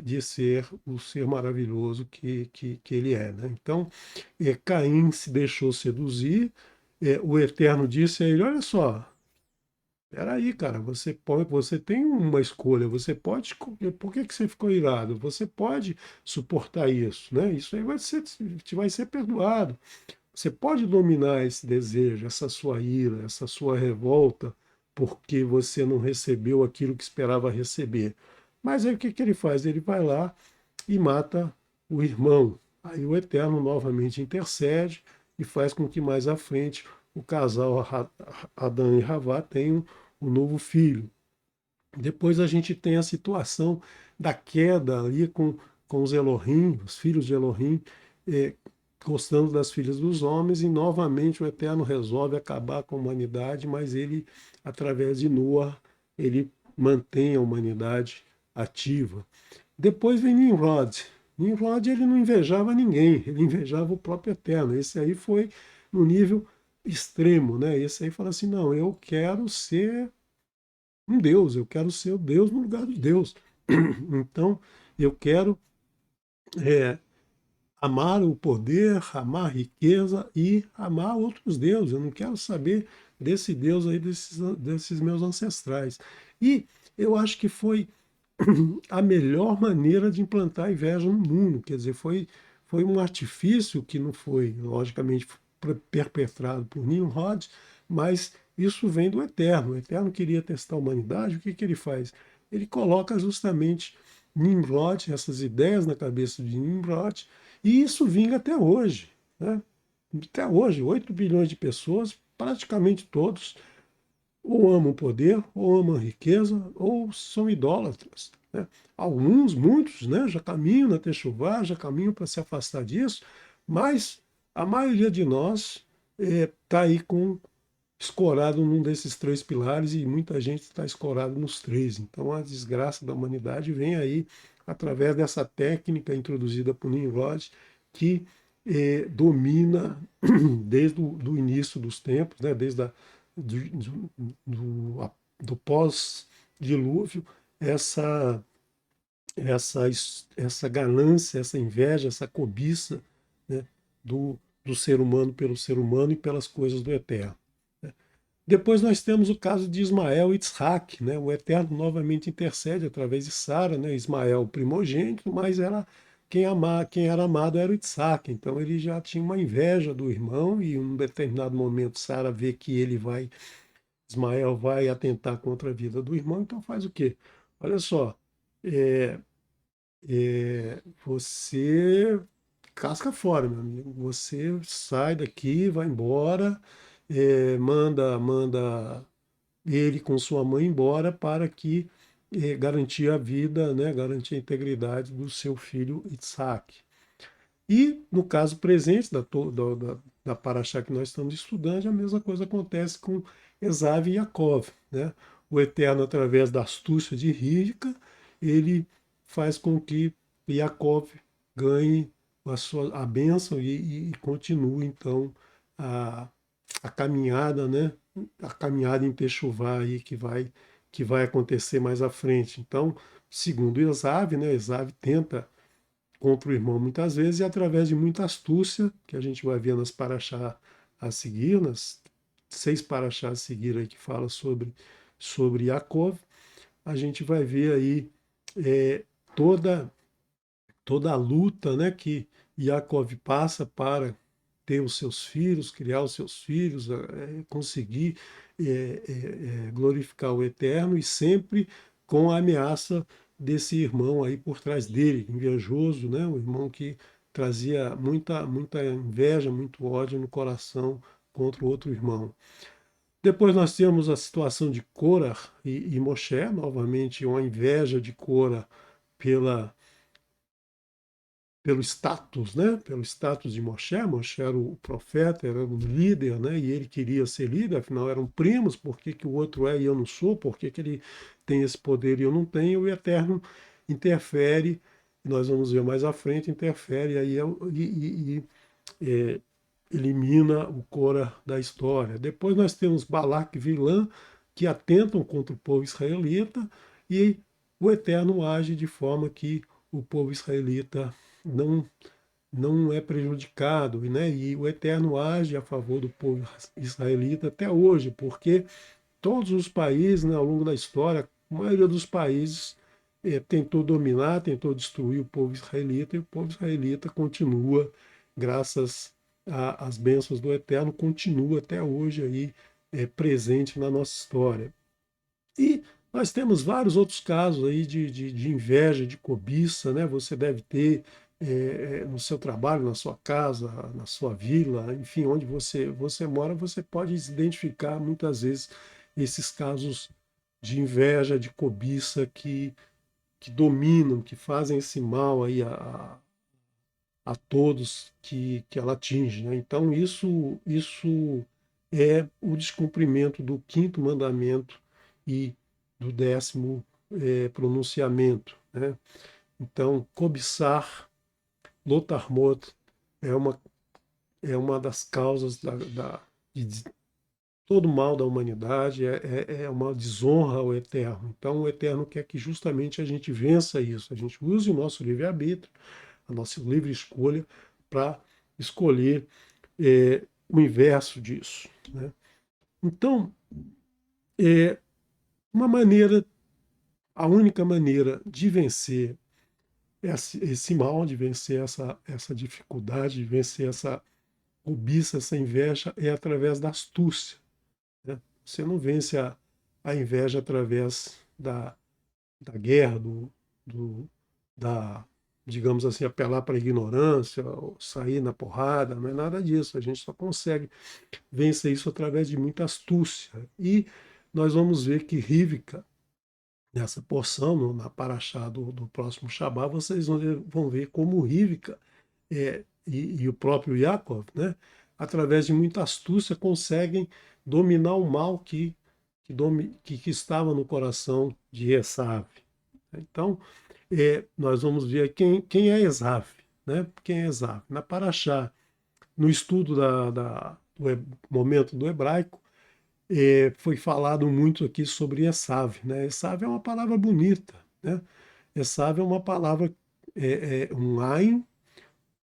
de ser o ser maravilhoso que ele é. Né? Então, Caim se deixou seduzir, o Eterno disse a ele: olha só, peraí, cara, você tem uma escolha, você pode escolher. Por que você ficou irado? Você pode suportar isso, né? Isso aí vai ser perdoado. Você pode dominar esse desejo, essa sua ira, essa sua revolta, porque você não recebeu aquilo que esperava receber. Mas aí o que ele faz? Ele vai lá e mata o irmão. Aí o Eterno novamente intercede e faz com que mais à frente o casal Adão e Havá tenham um novo filho. Depois a gente tem a situação da queda ali com os Elohim, os filhos de Elohim, eh, gostando das filhas dos homens, e novamente o Eterno resolve acabar com a humanidade, mas ele, através de Noa, ele mantém a humanidade ativa. Depois vem Nimrod. Nimrod ele não invejava ninguém, ele invejava o próprio Eterno. Esse aí foi no nível extremo, né? Esse aí fala assim, não, eu quero ser um Deus, eu quero ser o Deus no lugar de Deus. Então, eu quero é, amar o poder, amar a riqueza e amar outros deuses. Eu não quero saber desse Deus aí, desses meus ancestrais. E eu acho que foi a melhor maneira de implantar a inveja no mundo. Quer dizer, foi um artifício que não foi, logicamente, perpetrado por Nimrod, mas isso vem do Eterno. O Eterno queria testar a humanidade, o que, que ele faz? Ele coloca justamente Nimrod, essas ideias na cabeça de Nimrod, e isso vinga até hoje. Né? Até hoje, 8 bilhões de pessoas, praticamente todos, ou amam o poder, ou amam a riqueza, ou são idólatras. Né? Alguns, muitos, né, já caminham na Techuvá, já caminham para se afastar disso, mas a maioria de nós está aí escorado num desses três pilares e muita gente está escorado nos três. Então a desgraça da humanidade vem aí através dessa técnica introduzida por Nimrod que domina desde o do início dos tempos, né, desde do pós-dilúvio, essa, essa, essa ganância, essa inveja, essa cobiça, né, do ser humano pelo ser humano e pelas coisas do Eterno. Depois nós temos o caso de Ismael e Isaac, né? O Eterno novamente intercede através de Sara, né? Ismael, o primogênito, mas quem era amado era o Isaac. Então ele já tinha uma inveja do irmão e em um determinado momento Sara vê que Ismael vai atentar contra a vida do irmão, então faz o quê? Olha só, é, você casca fora, meu amigo. Você sai daqui, vai embora, manda ele com sua mãe embora para que garantir a vida, né, garantir a integridade do seu filho Isaac. E no caso presente da Paraxá que nós estamos estudando, a mesma coisa acontece com Esav e Yaakov. Né? O Eterno, através da astúcia de Rivka, ele faz com que Yaakov ganhe a bênção e continue, então, a, a caminhada, né? A caminhada em Techuvá aí que vai acontecer mais à frente. Então, segundo Esav, né? Esav tenta contra o irmão muitas vezes e através de muita astúcia, que a gente vai ver nas paraxá a seguir, nas 6 paraxá a seguir aí que fala sobre Yaakov, a gente vai ver aí é, toda, toda a luta, né, que Yaakov passa para ter os seus filhos, criar os seus filhos, conseguir glorificar o Eterno e sempre com a ameaça desse irmão aí por trás dele, invejoso, né? Um irmão que trazia muita inveja, muito ódio no coração contra o outro irmão. Depois nós temos a situação de Korah e Moshe, novamente uma inveja de Korah pela pelo status, né? Pelo status de Moshe. Moshe era o profeta, era o líder, né? E ele queria ser líder, afinal eram primos, por que, que o outro é e eu não sou? Por que, que ele tem esse poder e eu não tenho? O Eterno interfere, nós vamos ver mais à frente, interfere aí é, elimina o Cora da história. Depois nós temos Balac e Vilã, que atentam contra o povo israelita, e o Eterno age de forma que o povo israelita não, não é prejudicado, né? E o Eterno age a favor do povo israelita até hoje, porque todos os países, né, ao longo da história, a maioria dos países tentou dominar, tentou destruir o povo israelita, e o povo israelita continua, graças às bênçãos do Eterno, continua até hoje aí presente na nossa história. E nós temos vários outros casos aí de inveja, de cobiça, né? Você deve ter no seu trabalho, na sua casa, na sua vila, enfim, onde você mora, você pode identificar muitas vezes esses casos de inveja, de cobiça que dominam, que fazem esse mal aí a todos que ela atinge, né? Então isso é o descumprimento do quinto mandamento e do décimo pronunciamento, né? Então, cobiçar, lotarmot, é uma, é uma das causas de todo o mal da humanidade, é uma desonra ao Eterno. Então, o Eterno quer que justamente a gente vença isso, a gente use o nosso livre-arbítrio, a nossa livre escolha, para escolher o inverso disso, né? Então, é uma maneira, a única maneira de vencer esse mal, de vencer essa dificuldade, de vencer essa cobiça, essa inveja, é através da astúcia, né? Você não vence a inveja através da guerra, do, da, digamos assim, apelar para a ignorância, ou sair na porrada, não é nada disso. A gente só consegue vencer isso através de muita astúcia. E nós vamos ver que Rivka, nessa porção, na paraxá do próximo Shabá, vocês vão ver como Rivka e o próprio Yaakov, né, através de muita astúcia, conseguem dominar o mal que estava no coração de Esav. Então, nós vamos ver quem é Esav, né? Quem é Esav? Na Paraxá, no estudo do momento do hebraico, foi falado muito aqui sobre Esav, né? Esav é uma palavra bonita, né? Esav é uma palavra, um ain,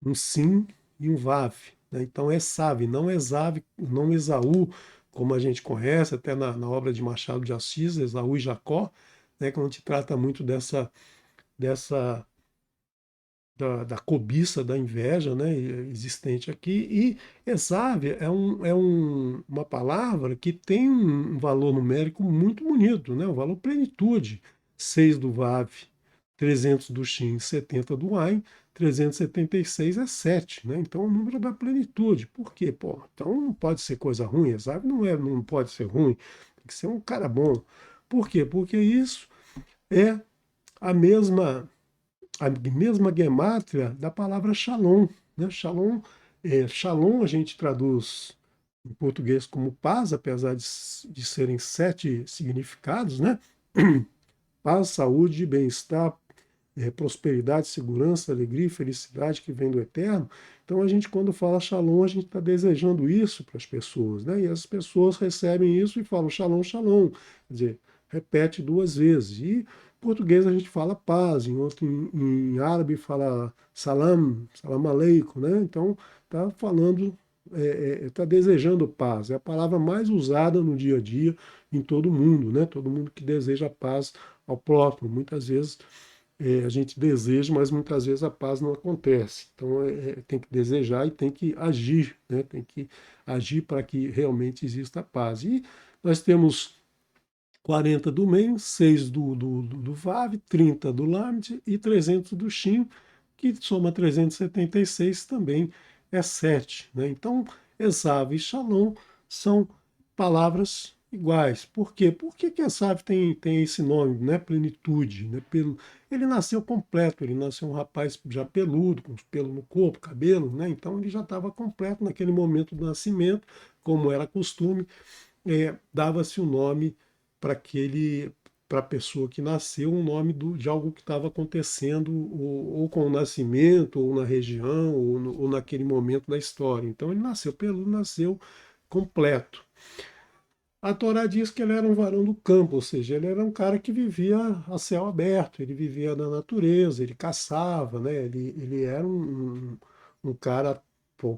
um sim e um vav, né? Então, Esav, não Esav, não Esaú, como a gente conhece, até na obra de Machado de Assis, Esaú e Jacó, né? Que a gente trata muito dessa da cobiça, da inveja, né, existente aqui. E Esav uma palavra que tem um valor numérico muito bonito, né, o valor plenitude. 6 do Vav, 300 do Shin, 70 do Ain, 376 é 7, né? Então é o número da plenitude. Por quê? Pô, então não pode ser coisa ruim, Esav não pode ser ruim, tem que ser um cara bom. Por quê? Porque isso é a mesma gemátria da palavra shalom, né? Shalom, shalom a gente traduz em português como paz, apesar de serem 7 significados, né? Paz, saúde, bem-estar, prosperidade, segurança, alegria e felicidade que vem do Eterno. Então a gente, quando fala shalom, a gente está desejando isso para as pessoas, né? E as pessoas recebem isso e falam shalom, shalom. Quer dizer, repete 2 vezes. E em português a gente fala paz, em árabe fala salam, salam aleikum, né? Então está falando, está desejando paz. É a palavra mais usada no dia a dia em todo mundo, né? Todo mundo que deseja paz ao próximo. Muitas vezes a gente deseja, mas muitas vezes a paz não acontece. Então tem que desejar e tem que agir, né? Tem que agir para que realmente exista a paz. E nós temos 40 do Men, 6 do Vav, 30 do Lamed e 300 do Shin, que soma 376 também é 7, né? Então, Esav e Shalom são palavras iguais. Por quê? Por que Esav tem esse nome, né? Plenitude, né? Ele nasceu completo, ele nasceu um rapaz já peludo, com pelo no corpo, cabelo, né? Então ele já estava completo naquele momento do nascimento, como era costume, dava-se o nome para aquele para a pessoa que nasceu, um nome de algo que estava acontecendo ou com o nascimento, ou na região, ou naquele momento da história. Então ele nasceu peludo, nasceu completo. A Torá diz que ele era um varão do campo, ou seja, ele era um cara que vivia a céu aberto, ele vivia na natureza, ele caçava, né? Ele era um cara,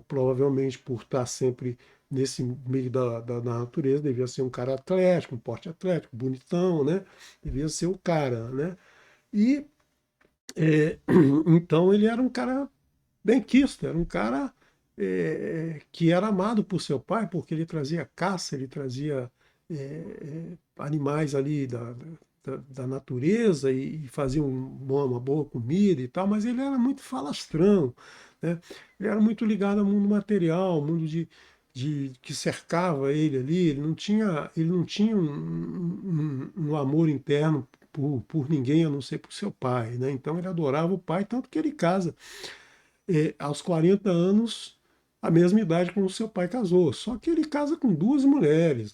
provavelmente por estar sempre nesse meio da natureza, devia ser um cara atlético, um porte atlético, bonitão, né? Devia ser o cara, né? E é, então ele era um cara benquisto, era um cara que era amado por seu pai, porque ele trazia caça, ele trazia animais ali da natureza e fazia uma boa comida e tal, mas ele era muito falastrão, né? Ele era muito ligado ao mundo material, ao mundo que cercava ele ali, ele não tinha um amor interno por ninguém a não ser por seu pai, né? Então ele adorava o pai, tanto que ele casa aos 40 anos, a mesma idade com o seu pai casou. Só que ele casa com duas mulheres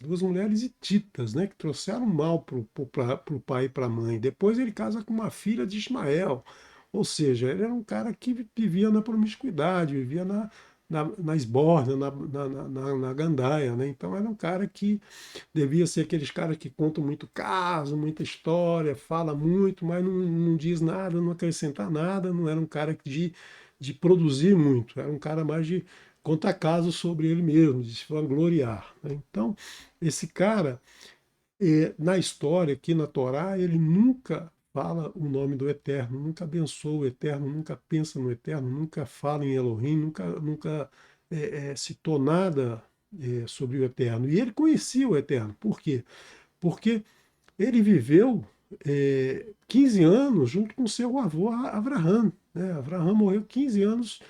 hititas, né, que trouxeram mal para o pai e para a mãe. Depois ele casa com uma filha de Ismael. Ou seja, ele era um cara que vivia na promiscuidade, vivia na esbórnia, na gandaia, né? Então era um cara que devia ser aqueles caras que contam muito caso, muita história, fala muito, mas não diz nada, não acrescenta nada, não era um cara de produzir muito, era um cara mais de contar casos sobre ele mesmo, de se vangloriar, né? Então, esse cara, na história, aqui na Torá, ele nunca fala o nome do Eterno, nunca abençoa o Eterno, nunca pensa no Eterno, nunca fala em Elohim, nunca citou nada sobre o Eterno. E ele conhecia o Eterno. Por quê? Porque ele viveu 15 anos junto com seu avô Abraham, né? Abraham morreu 15 anos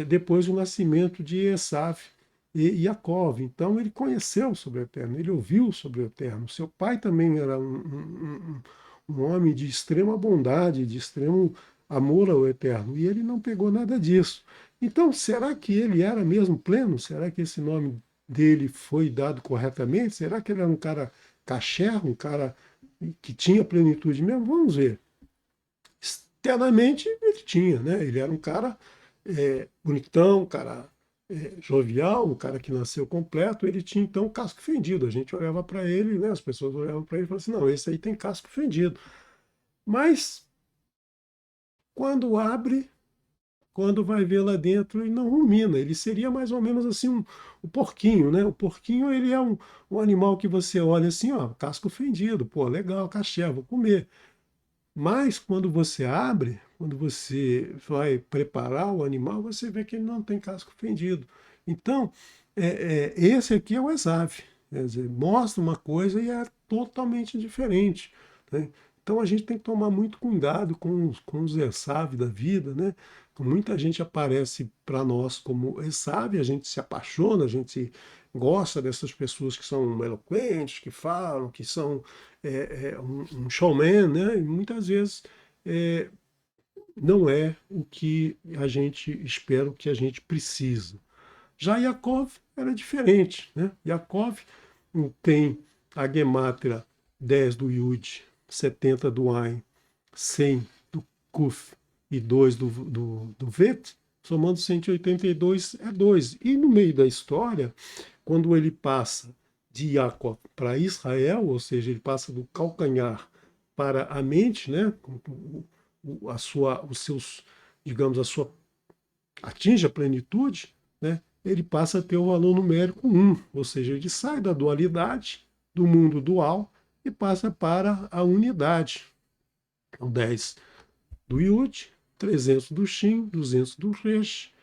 depois do nascimento de Esaf e Jacó. Então ele conheceu sobre o Eterno, ele ouviu sobre o Eterno. Seu pai também era um homem de extrema bondade, de extremo amor ao Eterno, e ele não pegou nada disso. Então, será que ele era mesmo pleno? Será que esse nome dele foi dado corretamente? Será que ele era um cara kasher, um cara que tinha plenitude mesmo? Vamos ver. Externamente ele tinha, né? Ele era um cara bonitão, um cara jovial, um cara que nasceu completo. Ele tinha então casco fendido. A gente olhava para ele, né? As pessoas olhavam para ele e falavam assim: não, esse aí tem casco fendido. Mas quando abre, quando vai ver lá dentro, ele não rumina. Ele seria mais ou menos assim o porquinho, né? O porquinho ele é um animal que você olha assim, ó, casco fendido, pô, legal, caché, vou comer. Mas quando você abre, quando você vai preparar o animal, você vê que ele não tem casco fendido. Então, esse aqui é o ESAV. Quer dizer, mostra uma coisa e é totalmente diferente, né? Então a gente tem que tomar muito cuidado com os ESAV da vida, né? Muita gente aparece para nós como ESAV, a gente se apaixona, a gente gosta dessas pessoas que são eloquentes, que falam, que são um showman, né? E muitas vezes é, não é o que a gente espera, o que a gente precisa. Já Yaakov era diferente, né? Yaakov tem a gemátria 10 do Yud, 70 do Ain, 100 do Kuf e 2 do Vet, somando 182 é 2. E no meio da história, quando ele passa de Jacob para Israel, ou seja, ele passa do calcanhar para a mente, né? Os seus, digamos, a sua atinge a plenitude, né? Ele passa a ter o valor numérico 1, ou seja, ele sai da dualidade, do mundo dual, e passa para a unidade. Então, 10 do Yud, 300 do Shin, 200 do Resh,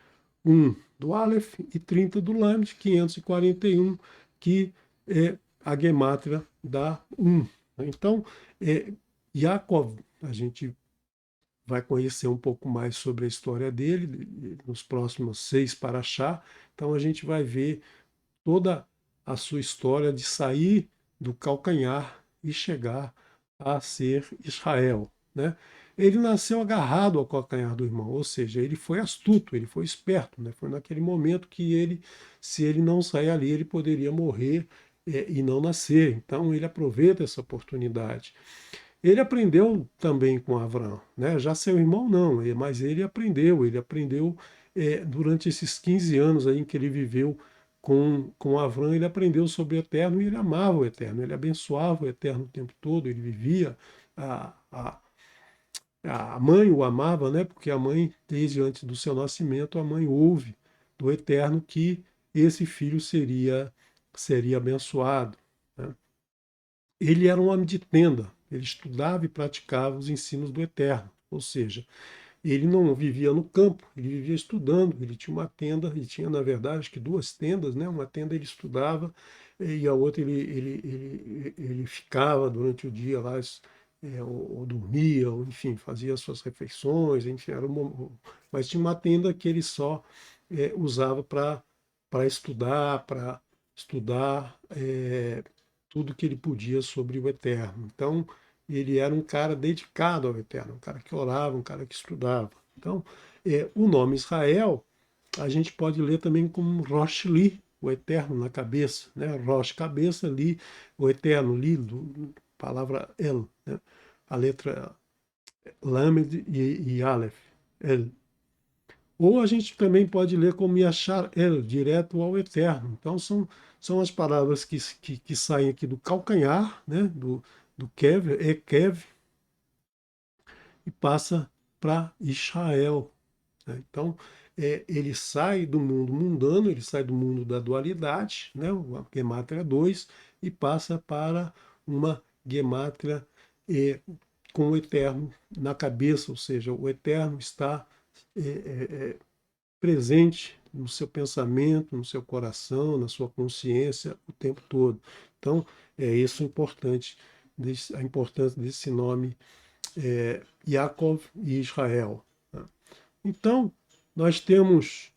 1 do Aleph e 30 do Lamed, 541, que é a gemátria da 1. Então, Yaakov, a gente vai conhecer um pouco mais sobre a história dele nos próximos 6 paraxá. Então a gente vai ver toda a sua história de sair do calcanhar e chegar a ser Israel, né? Ele nasceu agarrado ao calcanhar do irmão, ou seja, ele foi astuto, ele foi esperto, né? Foi naquele momento que ele, se ele não sair ali, ele poderia morrer e não nascer. Então ele aproveita essa oportunidade. Ele aprendeu também com Abraão, né? Já seu irmão não, mas ele aprendeu durante esses 15 anos aí em que ele viveu com Avram, ele aprendeu sobre o Eterno e ele amava o Eterno, ele abençoava o Eterno o tempo todo, ele vivia, a, a, a mãe o amava, né? Porque a mãe, desde antes do seu nascimento, a mãe ouve do Eterno que esse filho seria abençoado, né? Ele era um homem de tenda, ele estudava e praticava os ensinos do Eterno, ou seja, ele não vivia no campo, ele vivia estudando, ele tinha uma tenda, ele tinha, na verdade, acho que duas tendas, né? Uma tenda ele estudava e a outra ele ficava durante o dia lá, ou dormia, ou enfim, fazia as suas refeições, enfim, mas tinha uma tenda que ele só usava para estudar tudo que ele podia sobre o Eterno. Então, ele era um cara dedicado ao Eterno, um cara que orava, um cara que estudava. Então, o nome Israel, a gente pode ler também como Rosh Li, o Eterno na cabeça, né? Rosh, cabeça, Li, o Eterno, Li, palavra El, né? A letra Lamed e Aleph, El. Ou a gente também pode ler como Yashar El, direto ao Eterno. Então, são as palavras que saem aqui do calcanhar, né? do Kev, Ekev, e passa para Israel, né? Então, ele sai do mundo mundano, ele sai do mundo da dualidade, né? A Gemátria 2, e passa para uma Gemátria com o Eterno na cabeça, ou seja, o Eterno está é, é, presente no seu pensamento, no seu coração, na sua consciência o tempo todo. Então, é isso importante, a importância desse nome, Yaakov e Israel, né? Então, nós temos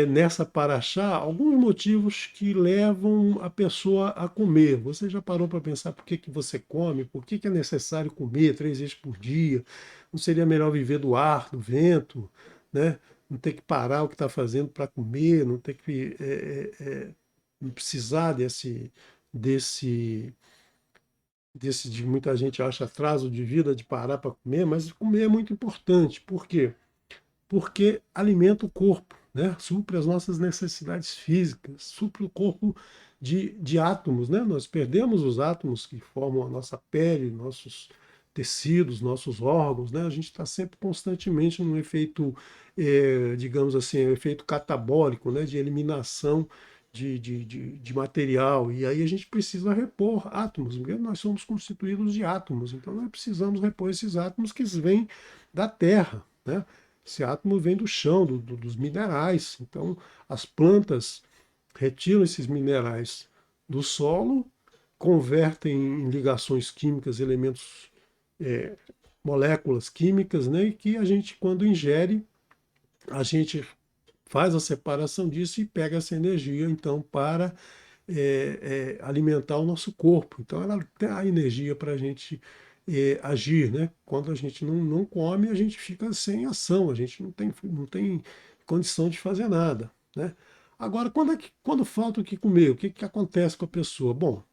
nessa paraxá alguns motivos que levam a pessoa a comer. Você já parou para pensar por que você come? Por que é necessário comer 3 vezes por dia? Não seria melhor viver do ar, do vento, né? Não ter que parar o que está fazendo para comer, não ter que não precisar desse, de muita gente acha atraso de vida de parar para comer, mas comer é muito importante. Por quê? Porque alimenta o corpo, né? Supre as nossas necessidades físicas, supre o corpo de átomos, né? Nós perdemos os átomos que formam a nossa pele, nossos tecidos, nossos órgãos, né? A gente está sempre constantemente num efeito, digamos assim, efeito catabólico, né? De eliminação de material. E aí a gente precisa repor átomos, porque nós somos constituídos de átomos, então nós precisamos repor esses átomos que vêm da Terra, né? Esse átomo vem do chão, dos minerais. Então, as plantas retiram esses minerais do solo, convertem em ligações químicas elementos, é, moléculas químicas, né? E que a gente, quando ingere, a gente faz a separação disso e pega essa energia, então, para alimentar o nosso corpo. Então, ela tem a energia para a gente agir, né? Quando a gente não come, a gente fica sem ação, a gente não tem condição de fazer nada, né? Agora, quando falta o que comer, o que acontece com a pessoa? Bom,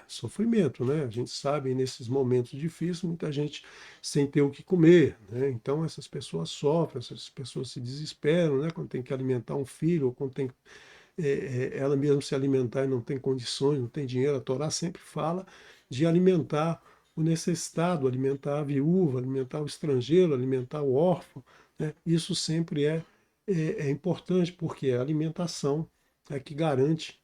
sofrimento, né? A gente sabe, nesses momentos difíceis, muita gente sem ter o que comer, né? Então, essas pessoas sofrem, essas pessoas se desesperam, né? Quando tem que alimentar um filho, ou quando tem ela mesma se alimentar e não tem condições, não tem dinheiro. A Torá sempre fala de alimentar o necessitado, alimentar a viúva, alimentar o estrangeiro, alimentar o órfão, né? Isso sempre é importante, porque a alimentação é que garante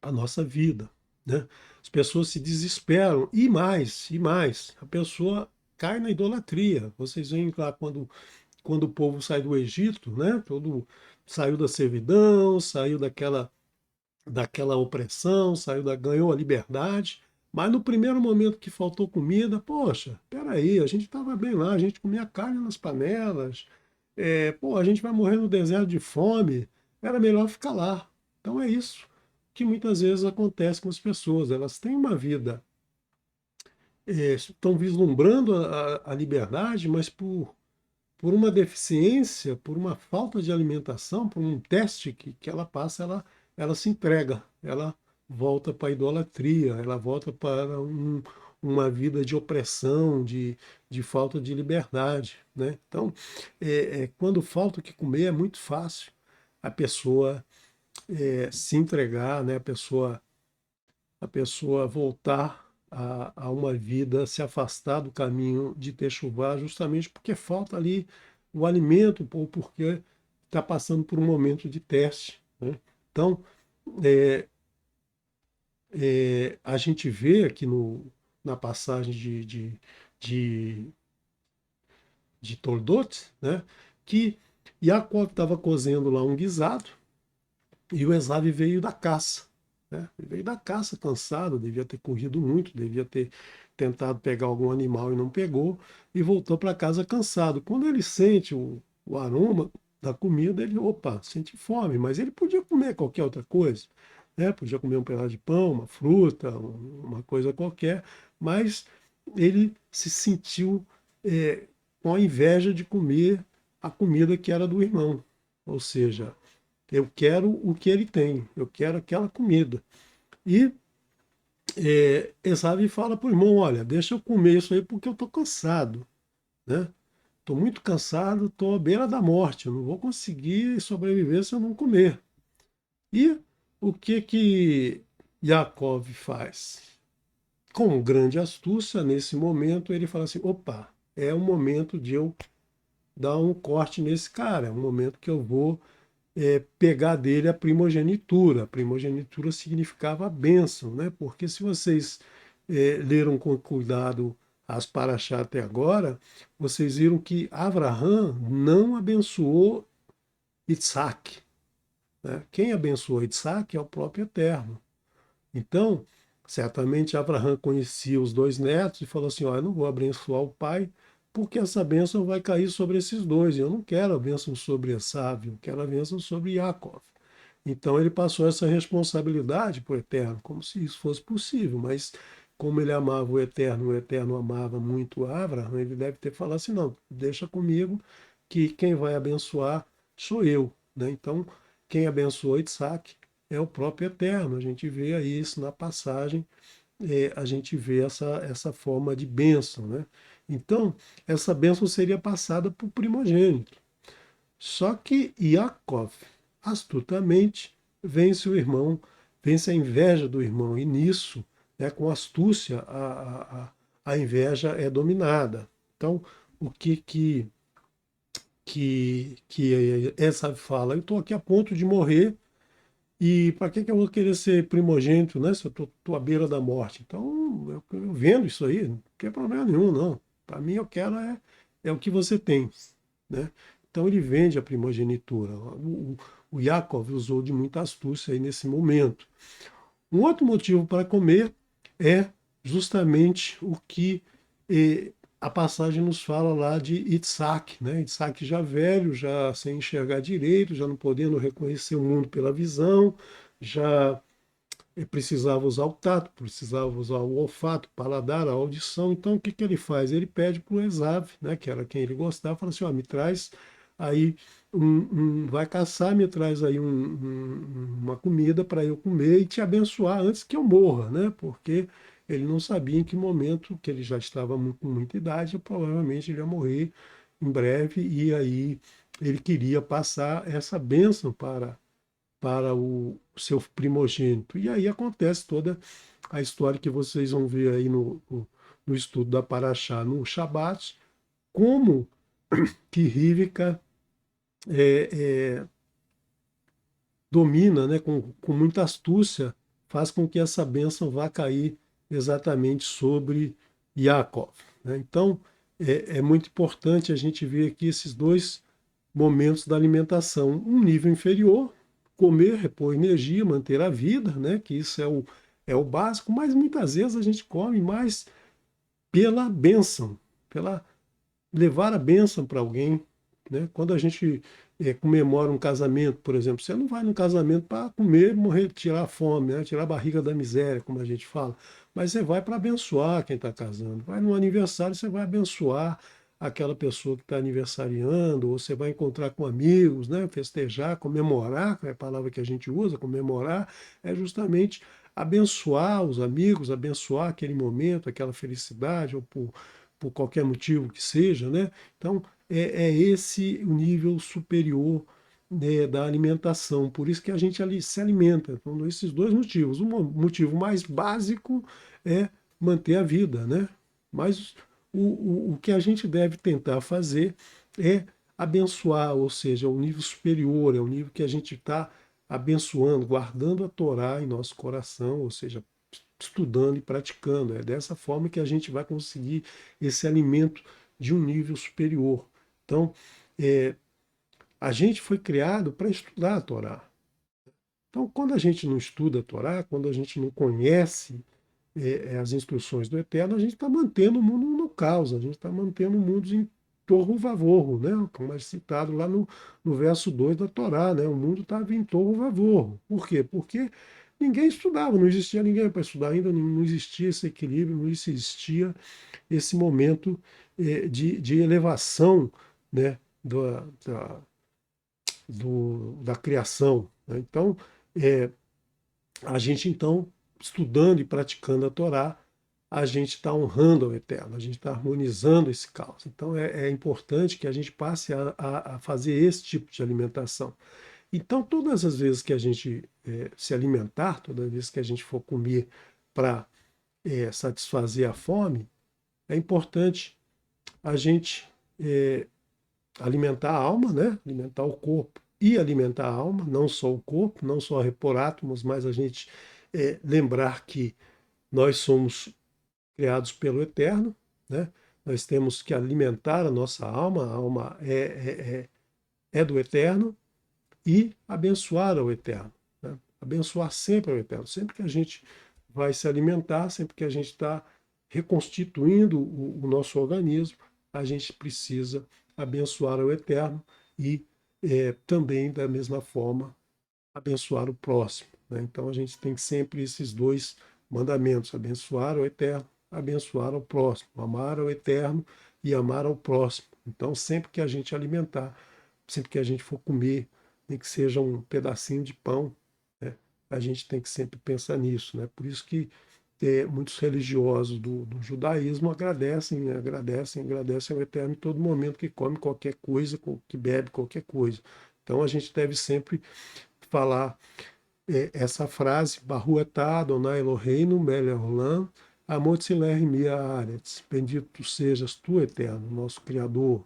a nossa vida, né? As pessoas se desesperam, e mais, a pessoa cai na idolatria. Vocês veem lá quando o povo sai do Egito, né? Todo saiu da servidão, saiu daquela opressão, ganhou a liberdade, mas no primeiro momento que faltou comida, poxa, peraí, a gente estava bem lá, a gente comia carne nas panelas, pô, a gente vai morrer no deserto de fome, era melhor ficar lá. Então é isso que muitas vezes acontece com as pessoas, elas têm uma vida, estão vislumbrando a liberdade, mas por uma deficiência, por uma falta de alimentação, por um teste que ela passa, ela se entrega, ela volta para a idolatria, ela volta para uma vida de opressão, de falta de liberdade, né? Então, quando falta o que comer, é muito fácil a pessoa se entregar, né? A pessoa voltar a uma vida, se afastar do caminho de Techuvá, justamente porque falta ali o alimento, ou porque está passando por um momento de teste, né? Então, é, a gente vê aqui na passagem de, de Toldot, né, que Yaakov estava cozendo lá um guisado e o Esav veio da caça. Né? Ele veio da caça cansado, devia ter corrido muito, devia ter tentado pegar algum animal e não pegou, e voltou para casa cansado. Quando ele sente o aroma da comida, ele, opa, sente fome, mas ele podia comer qualquer outra coisa. Né? Podia comer um pedaço de pão, uma fruta, uma coisa qualquer, mas ele se sentiu com a inveja de comer a comida que era do irmão. Ou seja, eu quero o que ele tem, eu quero aquela comida. E Esav fala para o irmão, olha, deixa eu comer isso aí porque eu estou cansado, né? Estou muito cansado, estou à beira da morte, eu não vou conseguir sobreviver se eu não comer. E o que Yaakov faz? Com grande astúcia, nesse momento, ele fala assim, opa, é o momento de eu dar um corte nesse cara, é um momento que eu vou pegar dele a primogenitura. A primogenitura significava a bênção, né? Porque se vocês leram com cuidado as paraxá até agora, vocês viram que Abraham não abençoou Isaac. Né? Quem abençoou Isaac é o próprio Eterno. Então, certamente Abraão conhecia os dois netos e falou assim: ó, eu não vou abençoar o pai, porque essa bênção vai cair sobre esses dois. Eu não quero a bênção sobre Esav, eu quero a bênção sobre Yaakov. Então ele passou essa responsabilidade para o Eterno, como se isso fosse possível, mas como ele amava o Eterno amava muito Abraão, ele deve ter falado assim: não, deixa comigo, que quem vai abençoar sou eu. Né? Então, quem abençoou Isaac é o próprio Eterno. A gente vê aí isso na passagem, a gente vê essa forma de bênção. Né? Então, essa bênção seria passada para o primogênito. Só que Yaakov, astutamente, vence o irmão, vence a inveja do irmão, e nisso, né, com astúcia, a inveja é dominada. Então, o que essa fala? Eu estou aqui a ponto de morrer, e para que eu vou querer ser primogênito, né? Se eu estou à beira da morte. Então, eu vendo isso aí, não tem problema nenhum, não. Para mim, eu quero é o que você tem, né? Então, ele vende a primogenitura. O Yaakov usou de muita astúcia aí nesse momento. Um outro motivo para comer é justamente o que a passagem nos fala lá de Isaac, né? Isaac já velho, já sem enxergar direito, já não podendo reconhecer o mundo pela visão, já precisava usar o tato, precisava usar o olfato, o paladar, a audição. Então, o que ele faz? Ele pede para o Esav, né, que era quem ele gostava, fala assim: ó, me traz aí vai caçar, me traz aí uma comida para eu comer e te abençoar antes que eu morra, né? Porque ele não sabia em que momento, que ele já estava com muita idade, provavelmente ele ia morrer em breve, e aí ele queria passar essa bênção para o seu primogênito. E aí acontece toda a história que vocês vão ver aí no estudo da Paraxá no Shabat, como que Rivka domina, né, com muita astúcia, faz com que essa bênção vá cair exatamente sobre Yaakov. Né? Então, é muito importante a gente ver aqui esses dois momentos da alimentação. Um nível inferior, comer, repor energia, manter a vida, né? Que isso é o básico, mas muitas vezes a gente come mais pela bênção, pela levar a bênção para alguém. Né? Quando a gente comemora um casamento, por exemplo, você não vai num casamento para comer, morrer, tirar a fome, né? Tirar a barriga da miséria, como a gente fala, mas você vai para abençoar quem está casando. Vai no aniversário, você vai abençoar aquela pessoa que está aniversariando, ou você vai encontrar com amigos, né? Festejar, comemorar, que é a palavra que a gente usa, comemorar, é justamente abençoar os amigos, abençoar aquele momento, aquela felicidade, ou por qualquer motivo que seja, né? Então, é esse o nível superior, né, da alimentação. Por isso que a gente ali se alimenta. Então, esses dois motivos. O motivo mais básico é manter a vida, né? Mas o que a gente deve tentar fazer é abençoar, ou seja, o nível superior, é o nível que a gente está abençoando, guardando a Torá em nosso coração, ou seja, estudando e praticando. É dessa forma que a gente vai conseguir esse alimento de um nível superior. Então, é, a gente foi criado para estudar a Torá. Então, quando a gente não estuda a Torá, quando a gente não conhece as instruções do Eterno, a gente está mantendo o mundo no caos, a gente está mantendo o mundo em torro-vavorro, né? Como é citado lá no verso 2 da Torá, né? O mundo estava em torro-vavorro. Por quê? Porque ninguém estudava, não existia ninguém para estudar ainda, não existia esse equilíbrio, não existia esse momento de elevação, né? Da criação, né? Então, é, a gente então, estudando e praticando a Torá, a gente está honrando ao Eterno, a gente está harmonizando esse caos. Então é importante que a gente passe a fazer esse tipo de alimentação. Então, todas as vezes que a gente se alimentar, todas as vezes que a gente for comer para satisfazer a fome, é importante a gente alimentar a alma, né? Alimentar o corpo e alimentar a alma, não só o corpo, não só repor átomos, mas a gente lembrar que nós somos criados pelo Eterno, né? Nós temos que alimentar a alma é do Eterno, e abençoar ao Eterno, né? Abençoar sempre ao Eterno. Sempre que a gente vai se alimentar, sempre que a gente está reconstituindo o nosso organismo, a gente precisa abençoar ao Eterno e também, da mesma forma, abençoar o próximo, né? Então a gente tem sempre esses dois mandamentos: abençoar o eterno, abençoar ao próximo, amar ao eterno e amar ao próximo. Então, sempre que a gente alimentar, sempre que a gente for comer, nem que seja um pedacinho de pão, né, a gente tem que sempre pensar nisso, né? Por isso que muitos religiosos do judaísmo agradecem ao Eterno em todo momento que come qualquer coisa, que bebe qualquer coisa. Então a gente deve sempre falar essa frase: Baru atah Adonai Eloheinu melech haolam, hamotzilech mi'haaretz. Bendito sejas tu, Eterno, nosso Criador,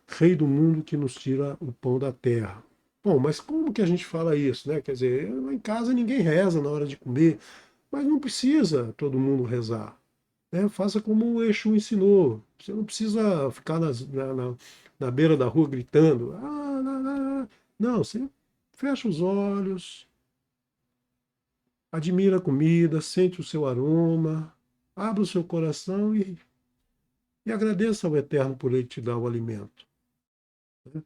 Rei do mundo que nos tira o pão da terra. Bom, mas como que a gente fala isso, né? Quer dizer, lá em casa ninguém reza na hora de comer, mas não precisa todo mundo rezar, né? Faça como o Exu ensinou. Você não precisa ficar na beira da rua gritando. Não, você fecha os olhos, admira a comida, sente o seu aroma, abra o seu coração e agradeça ao Eterno por ele te dar o alimento, né?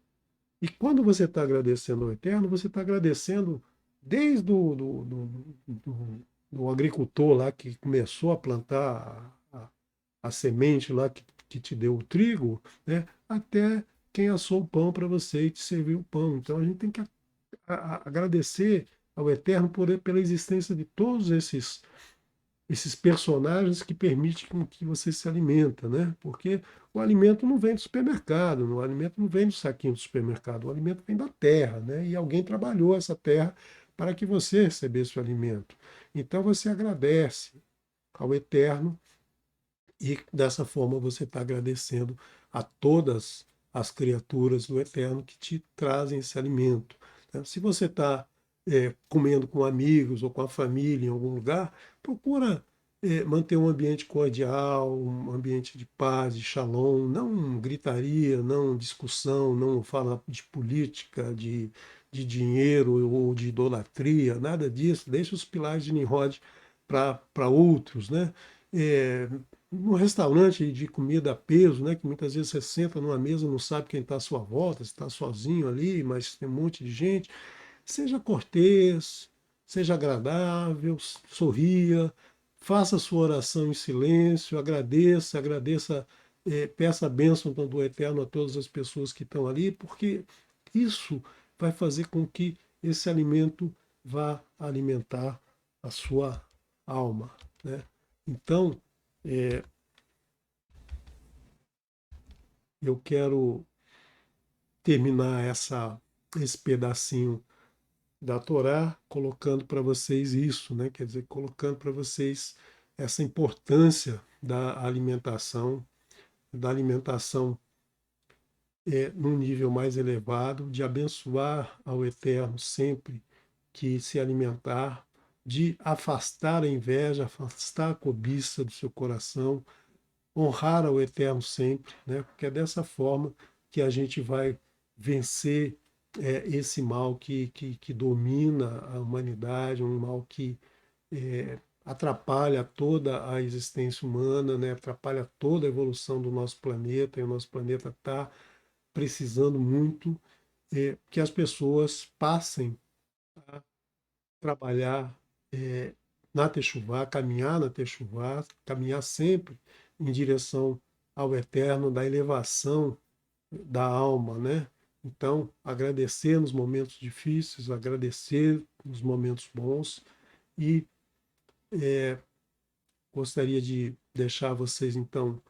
E quando você está agradecendo ao Eterno, você está agradecendo desde do agricultor lá que começou a plantar a semente lá que te deu o trigo, né, até quem assou o pão para você e te serviu o pão. Então a gente tem que agradecer ao Eterno pela existência de todos esses personagens que permitem que você se alimenta, né? Porque o alimento não vem do supermercado, o alimento não vem do saquinho do supermercado, o alimento vem da terra, né? E alguém trabalhou essa terra para que você recebesse o alimento. Então você agradece ao Eterno e dessa forma você está agradecendo a todas as criaturas do Eterno que te trazem esse alimento, né? Se você está comendo com amigos ou com a família em algum lugar, procura manter um ambiente cordial, um ambiente de paz, de shalom, não gritaria, não discussão, não fala de política, de dinheiro ou de idolatria, nada disso. Deixa os pilares de Nimrod para outros, né? É, no restaurante de comida a peso, né, que muitas vezes você senta numa mesa e não sabe quem está à sua volta, se está sozinho ali, mas tem um monte de gente. Seja cortês, seja agradável, sorria, faça sua oração em silêncio, agradeça peça a bênção do Eterno a todas as pessoas que estão ali, porque isso vai fazer com que esse alimento vá alimentar a sua alma, né? Então, eu quero terminar esse pedacinho da Torá colocando para vocês isso, né? Quer dizer, colocando para vocês essa importância da alimentação num nível mais elevado, de abençoar ao Eterno sempre que se alimentar, de afastar a inveja, afastar a cobiça do seu coração, honrar ao Eterno sempre, né? Porque é dessa forma que a gente vai vencer esse mal que domina a humanidade, um mal que atrapalha toda a existência humana, né? Atrapalha toda a evolução do nosso planeta, e o nosso planeta está precisando muito que as pessoas passem a trabalhar na Techuvá, caminhar na Techuvá, caminhar sempre em direção ao eterno, da elevação da alma, né? Então, agradecer nos momentos difíceis, agradecer nos momentos bons e gostaria de deixar vocês, então,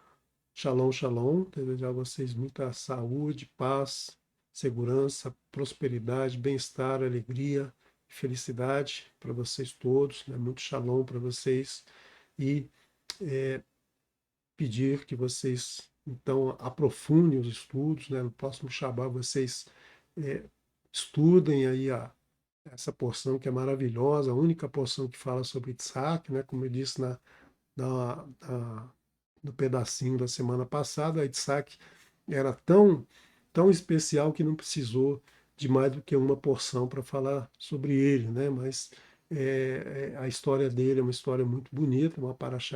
shalom, shalom, desejar a vocês muita saúde, paz, segurança, prosperidade, bem-estar, alegria, felicidade para vocês todos, né? Muito shalom para vocês e pedir que vocês então aprofundem os estudos, né? No próximo Shabbat vocês é, estudem aí essa porção que é maravilhosa, a única porção que fala sobre Isaac, né? Como eu disse na, na, no pedacinho da semana passada, Isaac era tão especial que não precisou de mais do que uma porção para falar sobre ele, né? Mas a história dele é uma história muito bonita,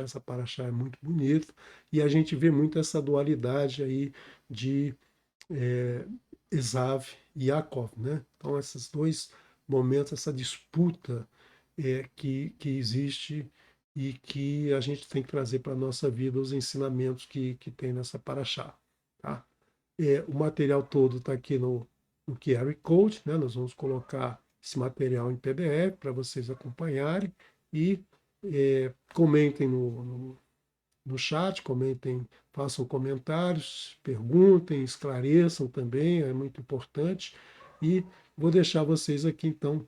essa paraxá é muito bonita, e a gente vê muito essa dualidade aí de é, Esav e Yaakov, né? Então esses dois momentos, essa disputa que existe e que a gente tem que trazer para a nossa vida os ensinamentos que tem nessa paraxá, tá? O material todo está aqui no QR Code, né? Nós vamos colocar esse material em PDF para vocês acompanharem e comentem no chat, comentem, façam comentários, perguntem, esclareçam também, é muito importante. E vou deixar vocês aqui então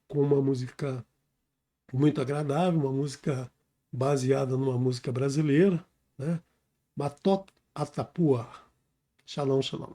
com uma música muito agradável, uma música baseada numa música brasileira, né? Matok Atapua. Shalom, shalom.